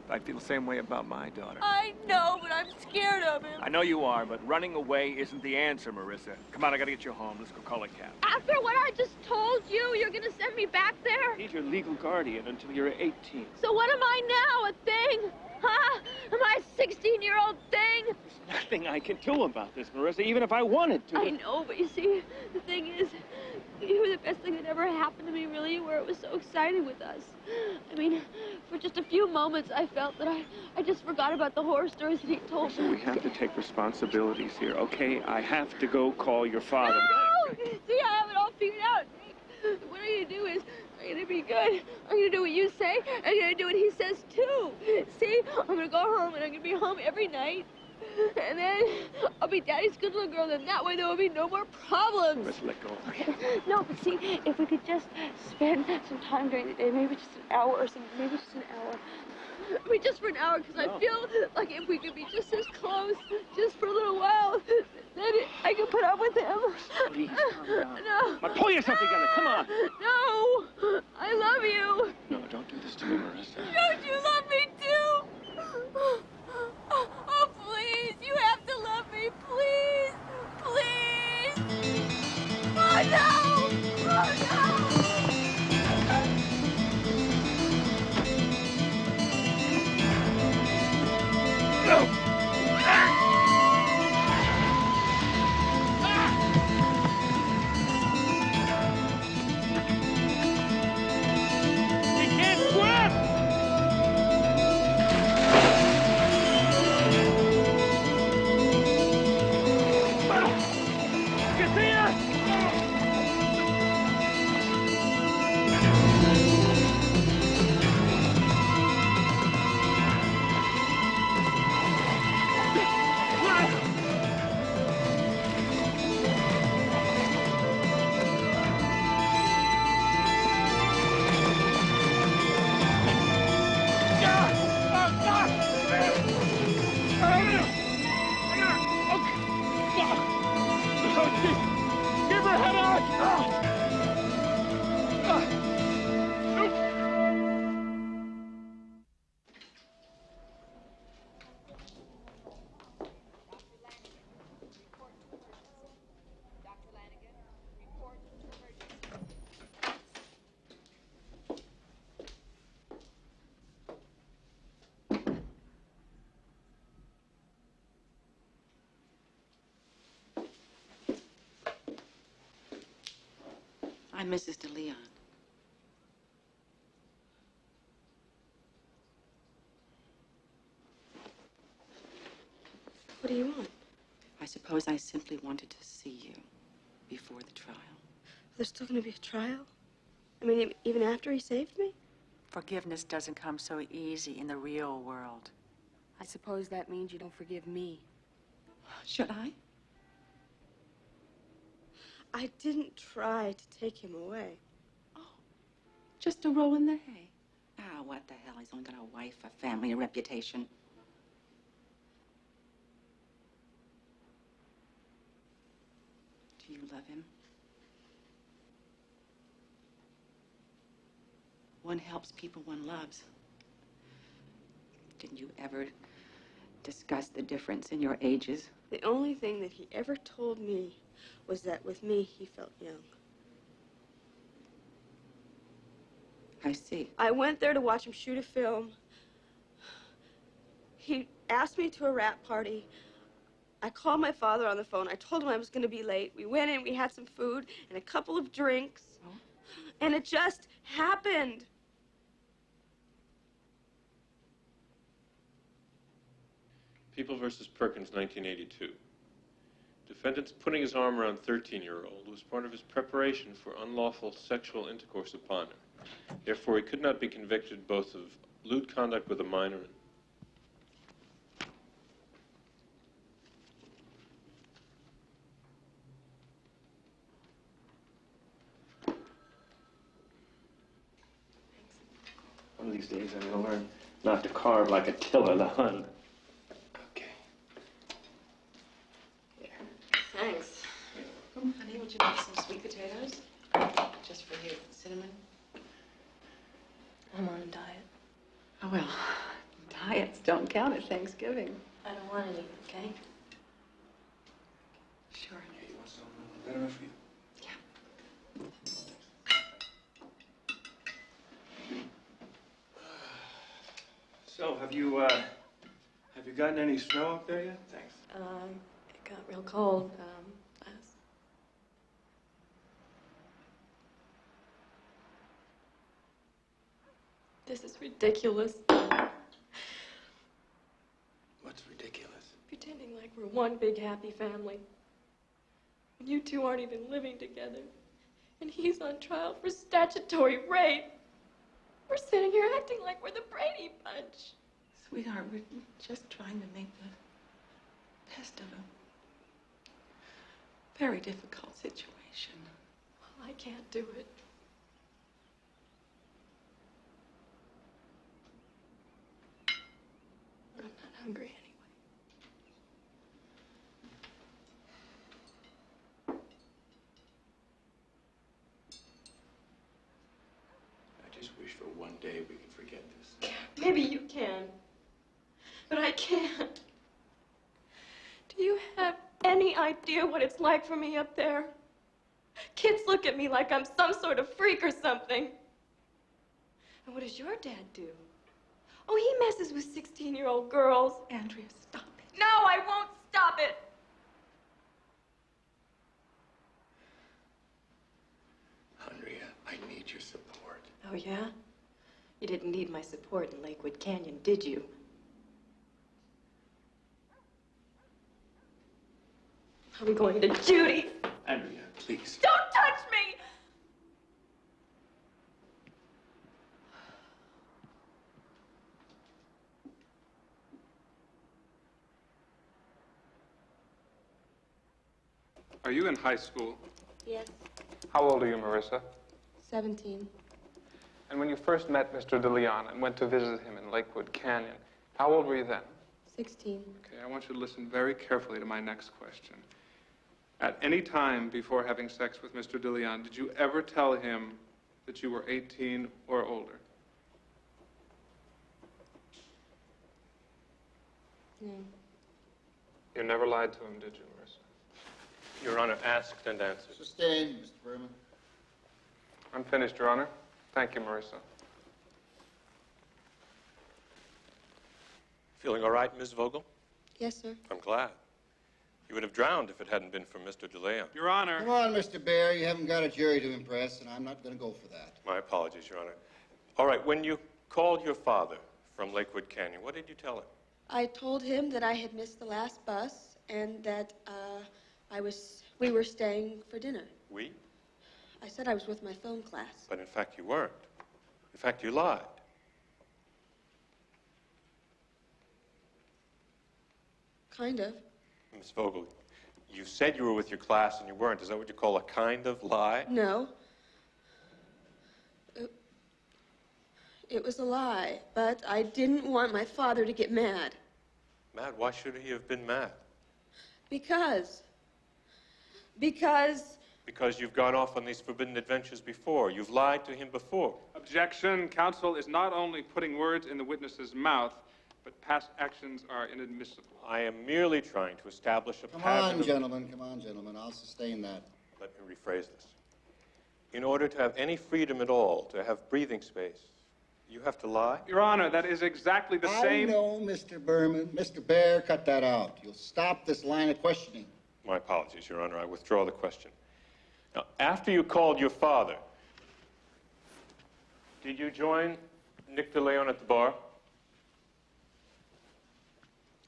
I'd feel the same way about my daughter. I know, but I'm scared of him. I know you are, but running away isn't the answer, Marissa. Come on, I gotta get you home. Let's go call a cab. After what I just told you, you're gonna send me back there? He's your legal guardian until you're 18. So what am I now, a thing? Huh? Am I a 16-year-old thing? There's nothing I can do about this, Marissa, even if I wanted to. I know, but you see, the thing is, you were the best thing that ever happened to me, really. You were. It was so exciting with us. I mean, for just a few moments, I felt that I just forgot about the horror stories that he told me. We have to take responsibilities here, okay? I have to go call your father. No! See, I have it all figured out, Nick. What I'm gonna do is, I'm gonna be good. I'm gonna do what you say. I'm gonna do what he says, too. See, I'm gonna go home, and I'm gonna be home every night. And then I'll be Daddy's good little girl, and that way there will be no more problems. Let's let go. No, but see, if we could just spend some time during the day, maybe just an hour or something, maybe just an hour. I mean, just for an hour, because I feel like if we could be just as close, just for a little while, then I could put up with him. Please, calm down. No. I'll pull yourself together. Come on. No. I love you. No, don't do this to me, Marissa. Don't you love me, too? Oh, please. You have to love me. Please. Please. Oh, no. Oh, no. Give her head on! I'm Mrs. DeLeon. What do you want? I suppose I simply wanted to see you before the trial. There's still going to be a trial? I mean, even after he saved me? Forgiveness doesn't come so easy in the real world. I suppose that means you don't forgive me. Should I? I didn't try to take him away. Just a roll in the hay. Ah, what the hell? He's only got a wife, a family, a reputation. Do you love him? One helps people one loves. Didn't you ever discuss the difference in your ages? The only thing that he ever told me was that with me, he felt young. I see. I went there to watch him shoot a film. He asked me to a rap party. I called my father on the phone. I told him I was going to be late. We went in, we had some food and a couple of drinks. Oh. And it just happened. People versus Perkins, 1982. Defendant's putting his arm around 13-year-old was part of his preparation for unlawful sexual intercourse upon her. Therefore, he could not be convicted both of lewd conduct with a minor and one of these days I'm going to learn Not to carve like Attila the Hun. Thanks. Oh, honey, would you like some sweet potatoes? Just for you. Cinnamon? I'm on a diet. Oh, well, diets don't count at Thanksgiving. I don't want any, okay? Sure. Yeah, you want some better for you? So, have you gotten any snow up there yet? Thanks. It got real cold, last. This is ridiculous. What's ridiculous? Pretending like we're one big happy family. And you two aren't even living together. And he's on trial for statutory rape. We're sitting here acting like we're the Brady Bunch. Sweetheart, we're just trying to make the best of a very difficult situation. Well, I can't do it. I'm not hungry anyway. I just wish for one day we could forget this. Maybe you can. But I can't. Do you have any idea what it's like for me up there? Kids look at me like I'm some sort of freak or something. And what does your dad do? Oh, he messes with 16-year-old girls. Andrea, stop it. No, I won't stop it. Andrea, I need your support. Oh, yeah? You didn't need my support in Lakewood Canyon, did you? I'm going to Judy. Andrea, please. Don't touch me! Are you in high school? Yes, How old are you, Marissa? 17. And when you first met Mr. DeLeon and went to visit him in Lakewood Canyon, how old were you then? 16. Okay, I want you to listen very carefully to my next question. At any time before having sex with Mr. DeLeon, did you ever tell him that you were 18 or older? No. You never lied to him, did you, Marissa? Your Honor, asked and answered. Sustained, Mr. Berman. Unfinished, Your Honor. Thank you, Marissa. Feeling all right, Ms. Vogel? Yes, sir. I'm glad. You would have drowned if it hadn't been for Mr. DeLeon. Your Honor. Come on, Mr. Bear. You haven't got a jury to impress, and I'm not going to go for that. My apologies, Your Honor. All right, when you called your father from Lakewood Canyon, what did you tell him? I told him that I had missed the last bus and that we were staying for dinner. We? I said I was with my film class. But in fact, you weren't. In fact, you lied. Kind of. Miss Vogel, you said you were with your class and you weren't. Is that what you call a kind of lie? No. It was a lie, but I didn't want my father to get mad. Mad? Why should he have been mad? Because Because you've gone off on these forbidden adventures before. You've lied to him before. Objection. Counsel is not only putting words in the witness's mouth, but past actions are inadmissible. I am merely trying to establish a Come pattern on, of... gentlemen. Come on, gentlemen. I'll sustain that. Let me rephrase this. In order to have any freedom at all, to have breathing space, you have to lie? Your Honor, that is exactly the same... I know, Mr. Berman. Mr. Bear, cut that out. You'll stop this line of questioning. My apologies, Your Honor. I withdraw the question. Now, after you called your father, did you join Nick DeLeon at the bar?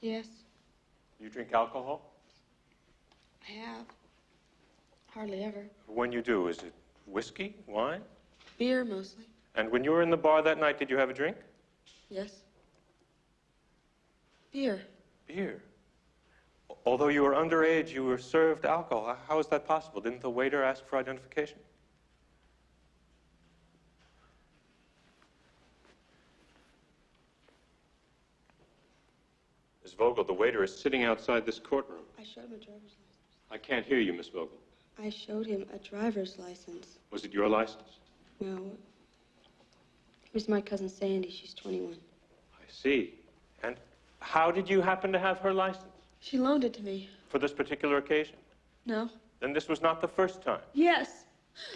Yes, You drink alcohol? I have. Hardly ever. When you do, is it whiskey, wine? Beer, mostly. And when you were in the bar that night, did you have a drink? Yes. Beer. Beer. Although you were underage, you were served alcohol. How is that possible? Didn't the waiter ask for identification? Vogel, the waiter is sitting outside this courtroom. I showed him a driver's license. I can't hear you, Miss Vogel. I showed him a driver's license. Was it your license? No. Here's my cousin Sandy. She's 21. I see. And how did you happen to have her license? She loaned it to me. For this particular occasion? No. Then this was not the first time. Yes.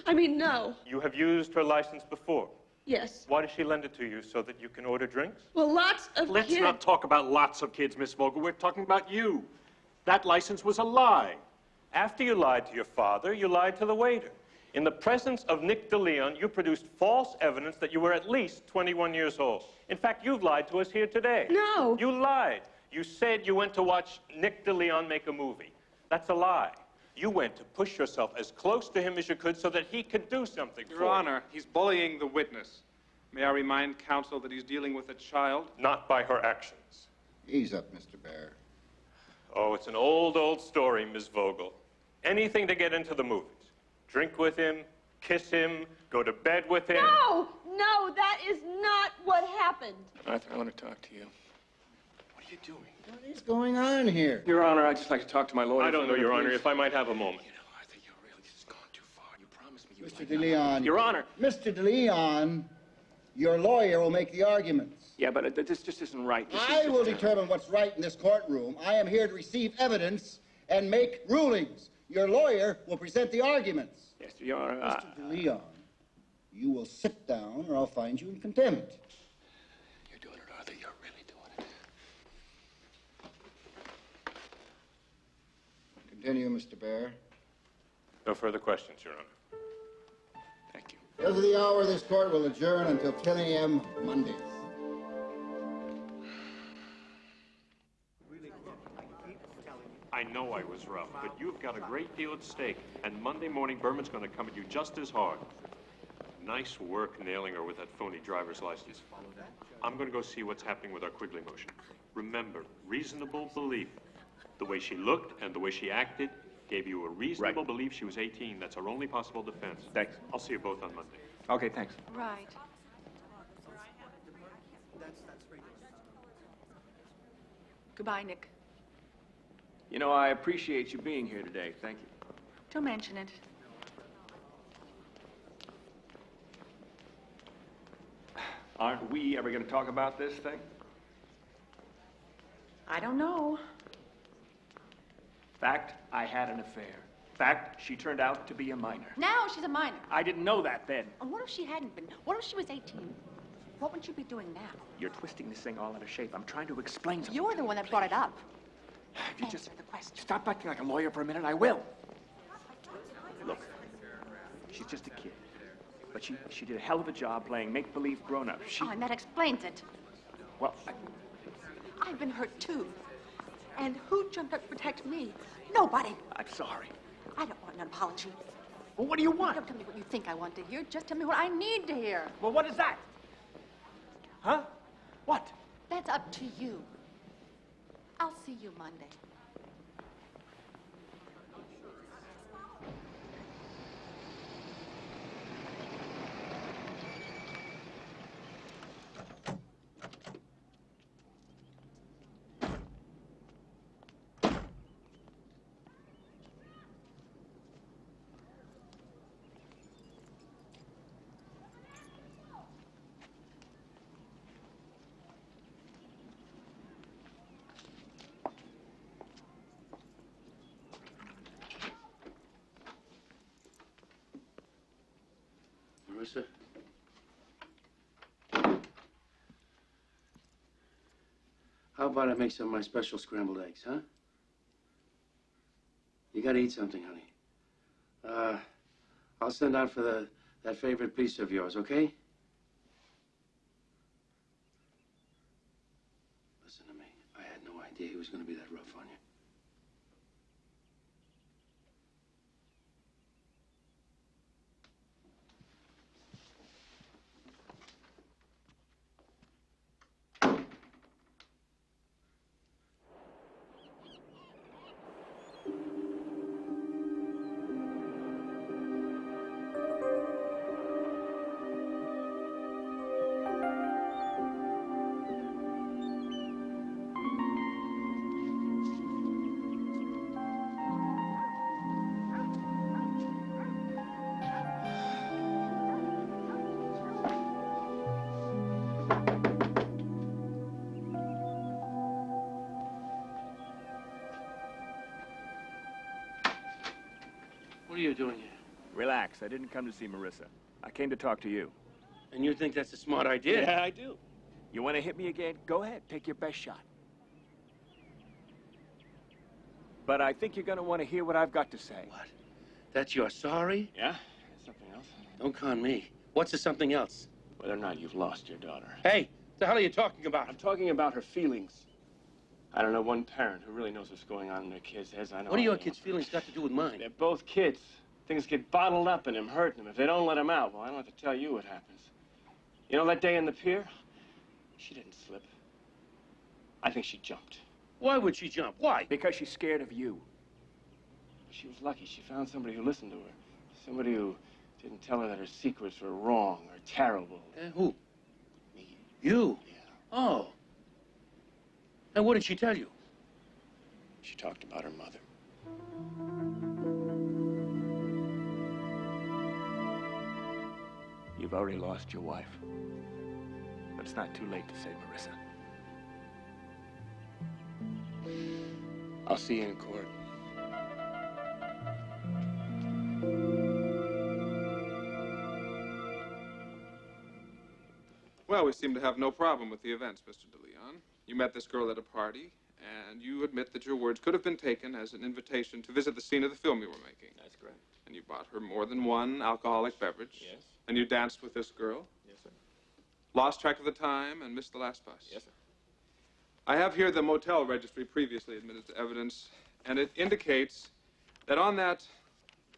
I mean, no. You have used her license before. Yes. Why does she lend it to you? So that you can order drinks? Well, lots of Let's kids. not talk about lots of kids, Miss Vogel. We're talking about you. That license was a lie. After you lied to your father, you lied to the waiter. In the presence of Nick DeLeon, you produced false evidence that you were at least 21 years old. In fact, you've lied to us here today. No. You lied. You said you went to watch Nick DeLeon make a movie. That's a lie. You went to push yourself as close to him as you could so that he could do something for you. Your Honor, he's bullying the witness. May I remind counsel that he's dealing with a child? Not by her actions. Ease up, Mr. Bear. Oh, it's an old story, Ms. Vogel. Anything to get into the movies. Drink with him, kiss him, go to bed with him. No! No, that is not what happened. Arthur, I want to talk to you. What are you doing? What is going on here? Your Honor, I'd just like to talk to my lawyer. I don't know, Your Honor, if I might have a moment. Mr. DeLeon. Your Honor. Mr. DeLeon, your lawyer will make the arguments. Yeah, but this just isn't right. I will determine what's right in this courtroom. I am here to receive evidence and make rulings. Your lawyer will present the arguments. Yes, Your Honor. Mr. DeLeon, you will sit down or I'll find you in contempt. You're doing it, Arthur. You're really doing it. Continue, Mr. Bear. No further questions, Your Honor. As of the hour, this court will adjourn until 10 a.m. Mondays. I know I was rough, but you've got a great deal at stake, and Monday morning Berman's going to come at you just as hard. Nice work nailing her with that phony driver's license. I'm going to go see what's happening with our Quigley motion. Remember, reasonable belief. The way she looked and the way she acted gave you a reasonable belief she was 18. That's our only possible defense. Thanks. I'll see you both on Monday. Okay, thanks. Right. Goodbye, Nick. You know, I appreciate you being here today. Thank you. Don't mention it. Aren't we ever going to talk about this thing? I don't know. Fact, I had an affair. Fact, she turned out to be a minor. Now she's a minor. I didn't know that then. And what if she hadn't been? What if she was 18? What would you be doing now? You're twisting this thing all out of shape. I'm trying to explain something. You're the one that brought it up. If you just the question. Stop acting like a lawyer for a minute. I will. Look, she's just a kid. But she did a hell of a job playing make-believe grown-up. Oh, and that explains it. Well, I've been hurt, too. And who jumped up to protect me? Nobody. I'm sorry. I don't want an apology. Well, what do you want? Don't tell me what you think I want to hear. Just tell me what I need to hear. Well, what is that? Huh? What? That's up to you. I'll see you Monday. Marissa? How about I make some of my special scrambled eggs, huh? You gotta eat something, honey. I'll send out for that favorite piece of yours, okay? Listen to me. I had no idea he was gonna be that rough on you. relax. I didn't come to see Marissa. I came to talk to you. And you think that's a smart idea? Yeah, I do. You want to hit me again? Go ahead. Take your best shot. But I think you're going to want to hear what I've got to say. What? That you're sorry? Yeah? Something else? Don't con me. What's the something else? Whether or not you've lost your daughter. Hey, what the hell are you talking about? I'm talking about her feelings. I don't know one parent who really knows what's going on in their kids' heads. I know. What do your kids' feelings got to do with mine? They're both kids. Things get bottled up in them, hurting them. If they don't let them out, well, I don't have to tell you what happens. You know that day in the pier? She didn't slip. I think she jumped. Why would she jump? Why? Because she's scared of you. She was lucky. She found somebody who listened to her. Somebody who didn't tell her that her secrets were wrong or terrible. Who? Me. You? Yeah. Oh. And what did she tell you? She talked about her mother. You've already lost your wife. But it's not too late to save Marissa. I'll see you in court. Well, we seem to have no problem with the events, Mr. DeLeon. You met this girl at a party, and you admit that your words could have been taken as an invitation to visit the scene of the film you were making. That's correct. And you bought her more than one alcoholic beverage. Yes. And you danced with this girl. Yes, sir. Lost track of the time and missed the last bus. Yes, sir. I have here the motel registry previously admitted to evidence, and it indicates that on that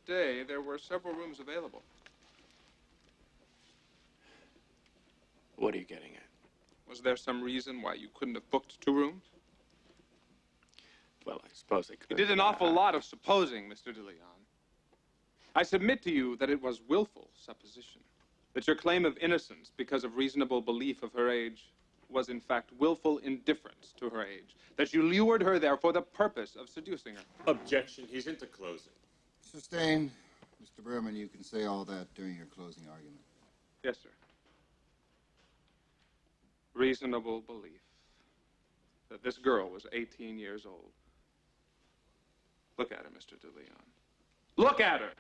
day there were several rooms available. What are you getting at? Was there some reason why you couldn't have booked 2 rooms? Well, I suppose I could. You did an awful lot of supposing, Mr. DeLeon. I submit to you that it was willful supposition, that your claim of innocence because of reasonable belief of her age was in fact willful indifference to her age, that you lured her there for the purpose of seducing her. Objection. He's into closing. Sustained. Mr. Berman, you can say all that during your closing argument. Yes, sir. Reasonable belief that this girl was 18 years old. Look at her, Mr. DeLeon. Look at her!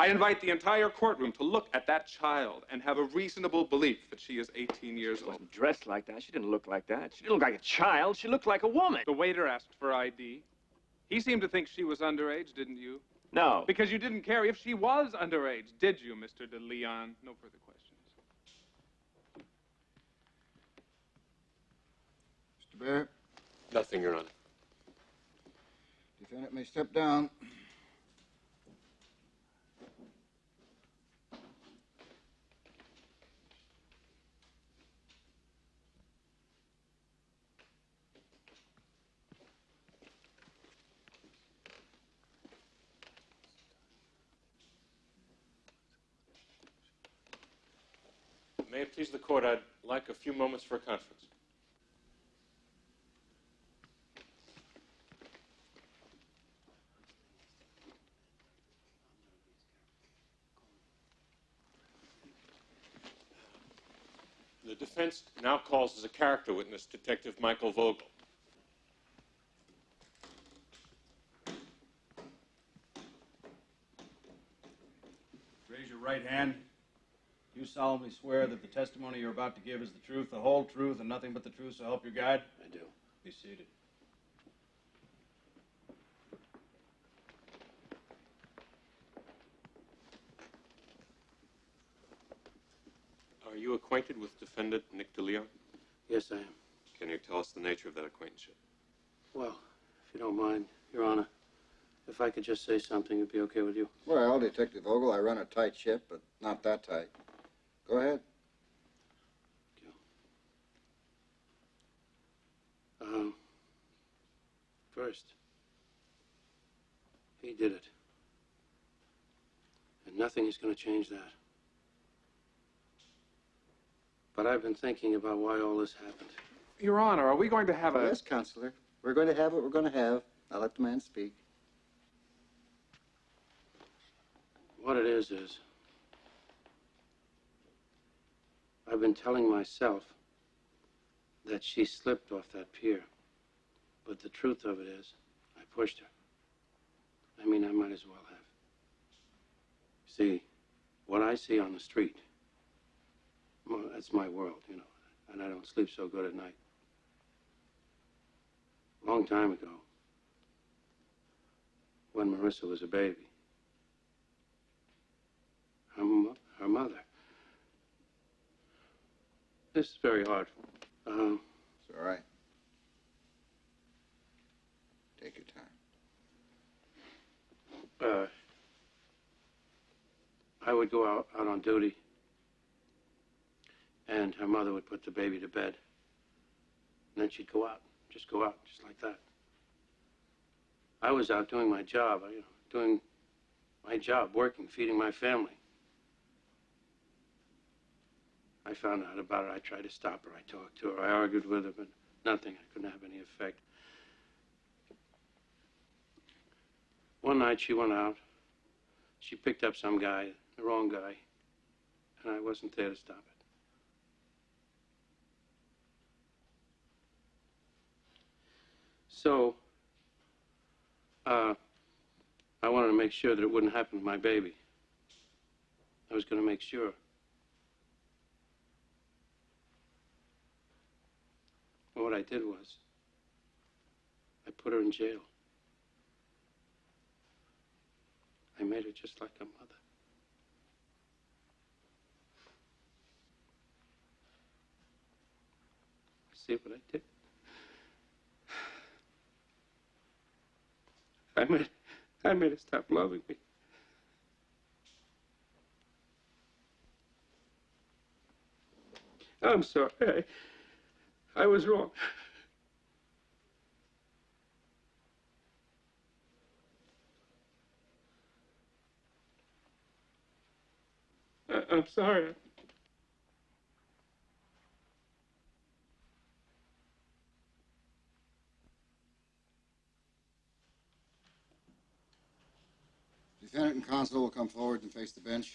I invite the entire courtroom to look at that child and have a reasonable belief that she is 18 years old. She wasn't dressed like that. She didn't look like that. She didn't look like a child. She looked like a woman. The waiter asked for ID. He seemed to think she was underage, didn't you? No. Because you didn't care if she was underage, did you, Mr. DeLeon? No further questions. Mr. Barrett? Nothing, Your Honor. Defendant may step down. May it please the court, I'd like a few moments for a conference. The defense now calls as a character witness Detective Michael Vogel. Raise your right hand. You solemnly swear that the testimony you're about to give is the truth, the whole truth, and nothing but the truth, so help you God? I do. Be seated. Are you acquainted with defendant Nick DeLeon? Yes, I am. Can you tell us the nature of that acquaintanceship? Well, if you don't mind, Your Honor, if I could just say something, it'd be okay with you. Well, Detective Vogel, I run a tight ship, but not that tight. Go ahead. First, he did it. And nothing is going to change that. But I've been thinking about why all this happened. Your Honor, are we going to have a... Yes, Counselor. We're going to have what we're going to have. I'll let the man speak. What it is I've been telling myself that she slipped off that pier. But the truth of it is, I pushed her. I mean, I might as well have. See, what I see on the street, well, that's my world, you know, and I don't sleep so good at night. A long time ago, when Marissa was a baby, her mother. This is very hard. It's all right. Take your time. I would go out on duty, and her mother would put the baby to bed. And then she'd go out, just like that. I was out doing my job, working, feeding my family. I found out about it. I tried to stop her. I talked to her. I argued with her, but nothing. I couldn't have any effect. One night she went out. She picked up some guy, the wrong guy, and I wasn't there to stop it. So, I wanted to make sure that it wouldn't happen to my baby. I was going to make sure. And what I did was, I put her in jail. I made her just like her mother. See what I did? I made her stop loving me. I'm sorry. I was wrong. I'm sorry. Defendant and counsel will come forward and face the bench.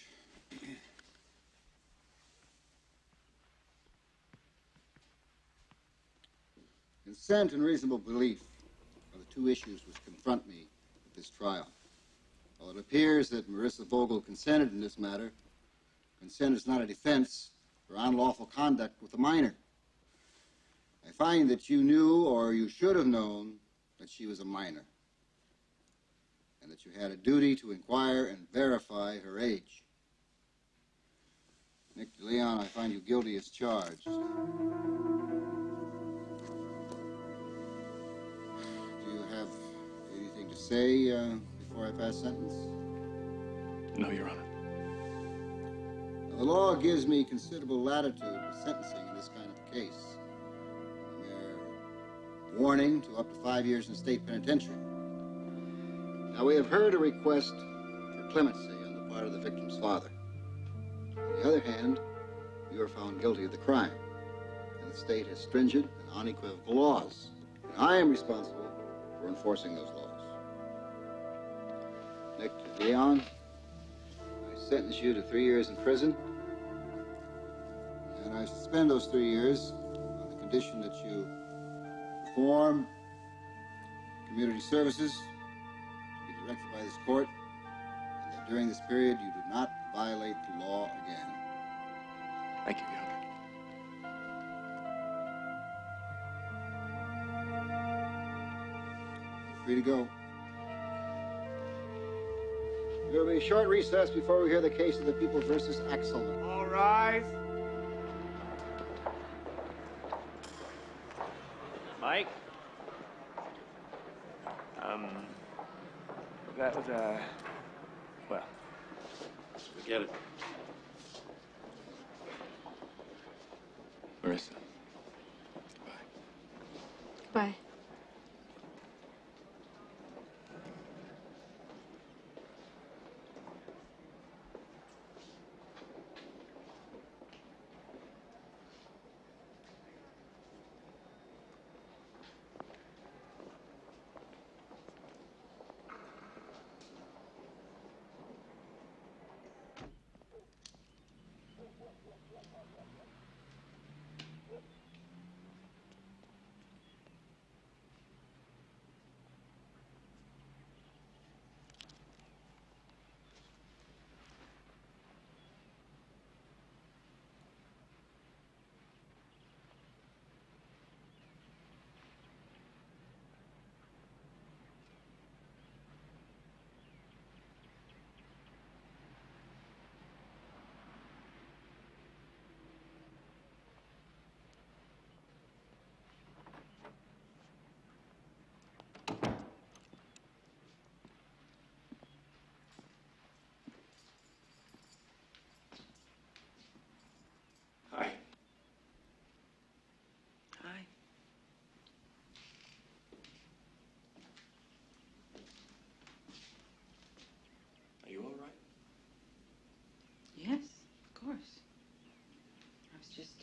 Consent and reasonable belief are the two issues which confront me at this trial. While it appears that Marissa Vogel consented in this matter, consent is not a defense for unlawful conduct with a minor. I find that you knew, or you should have known, that she was a minor, and that you had a duty to inquire and verify her age. Nick DeLeon, I find you guilty as charged. Do you have anything to say before I pass sentence? No, Your Honor. Now, the law gives me considerable latitude with sentencing in this kind of case. A mere warning to up to 5 years in state penitentiary. Now, we have heard a request for clemency on the part of the victim's father. On the other hand, you are found guilty of the crime, and the state has stringent and unequivocal laws. And I am responsible for enforcing those laws. Nick DeLeon, I sentence you to 3 years in prison, and I suspend those 3 years on the condition that you perform community services to be directed by this court, and that during this period you do not violate the law again. Thank you, Your Honor. You're free to go. There will be a short recess before we hear the case of the People versus Axelman. All rise. Mike? That was, well, forget it. Marissa. Bye.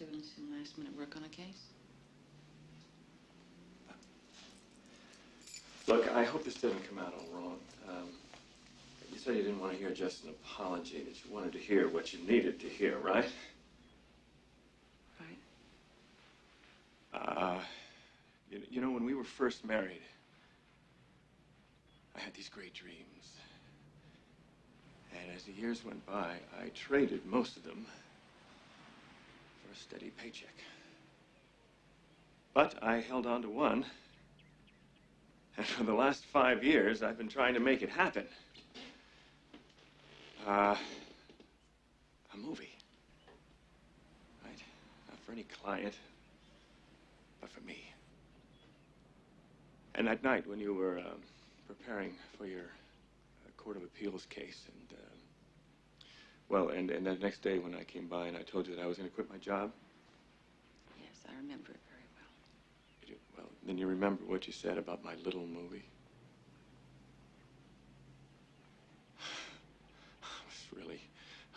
doing some last-minute work on a case? Look, I hope this doesn't come out all wrong. You said you didn't want to hear just an apology, that you wanted to hear what you needed to hear, right? Right. You know, when we were first married, I had these great dreams. And as the years went by, I traded most of them for a steady paycheck. But I held on to one. And for the last 5 years, I've been trying to make it happen. A movie. Right? Not for any client, but for me. And that night when you were preparing for your Court of Appeals case, and, well, and that next day when I came by and I told you that I was going to quit my job. Yes, I remember it very well. You do? Well, then you remember what you said about my little movie?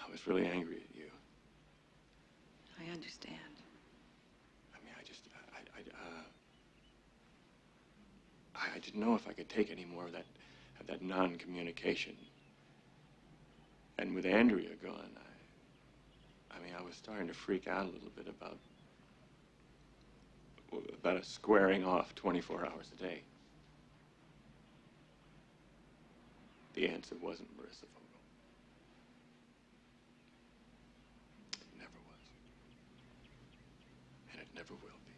I was really angry at you. I understand. I mean, I didn't know if I could take any more of that non-communication. And with Andrea gone, I mean, I was starting to freak out a little bit about us squaring off 24 hours a day. The answer wasn't merciful. It never was. And it never will be.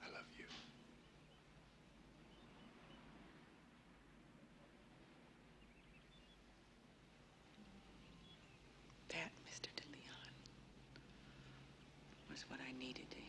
I love you. That, Mr. DeLeon, was what I needed to hear.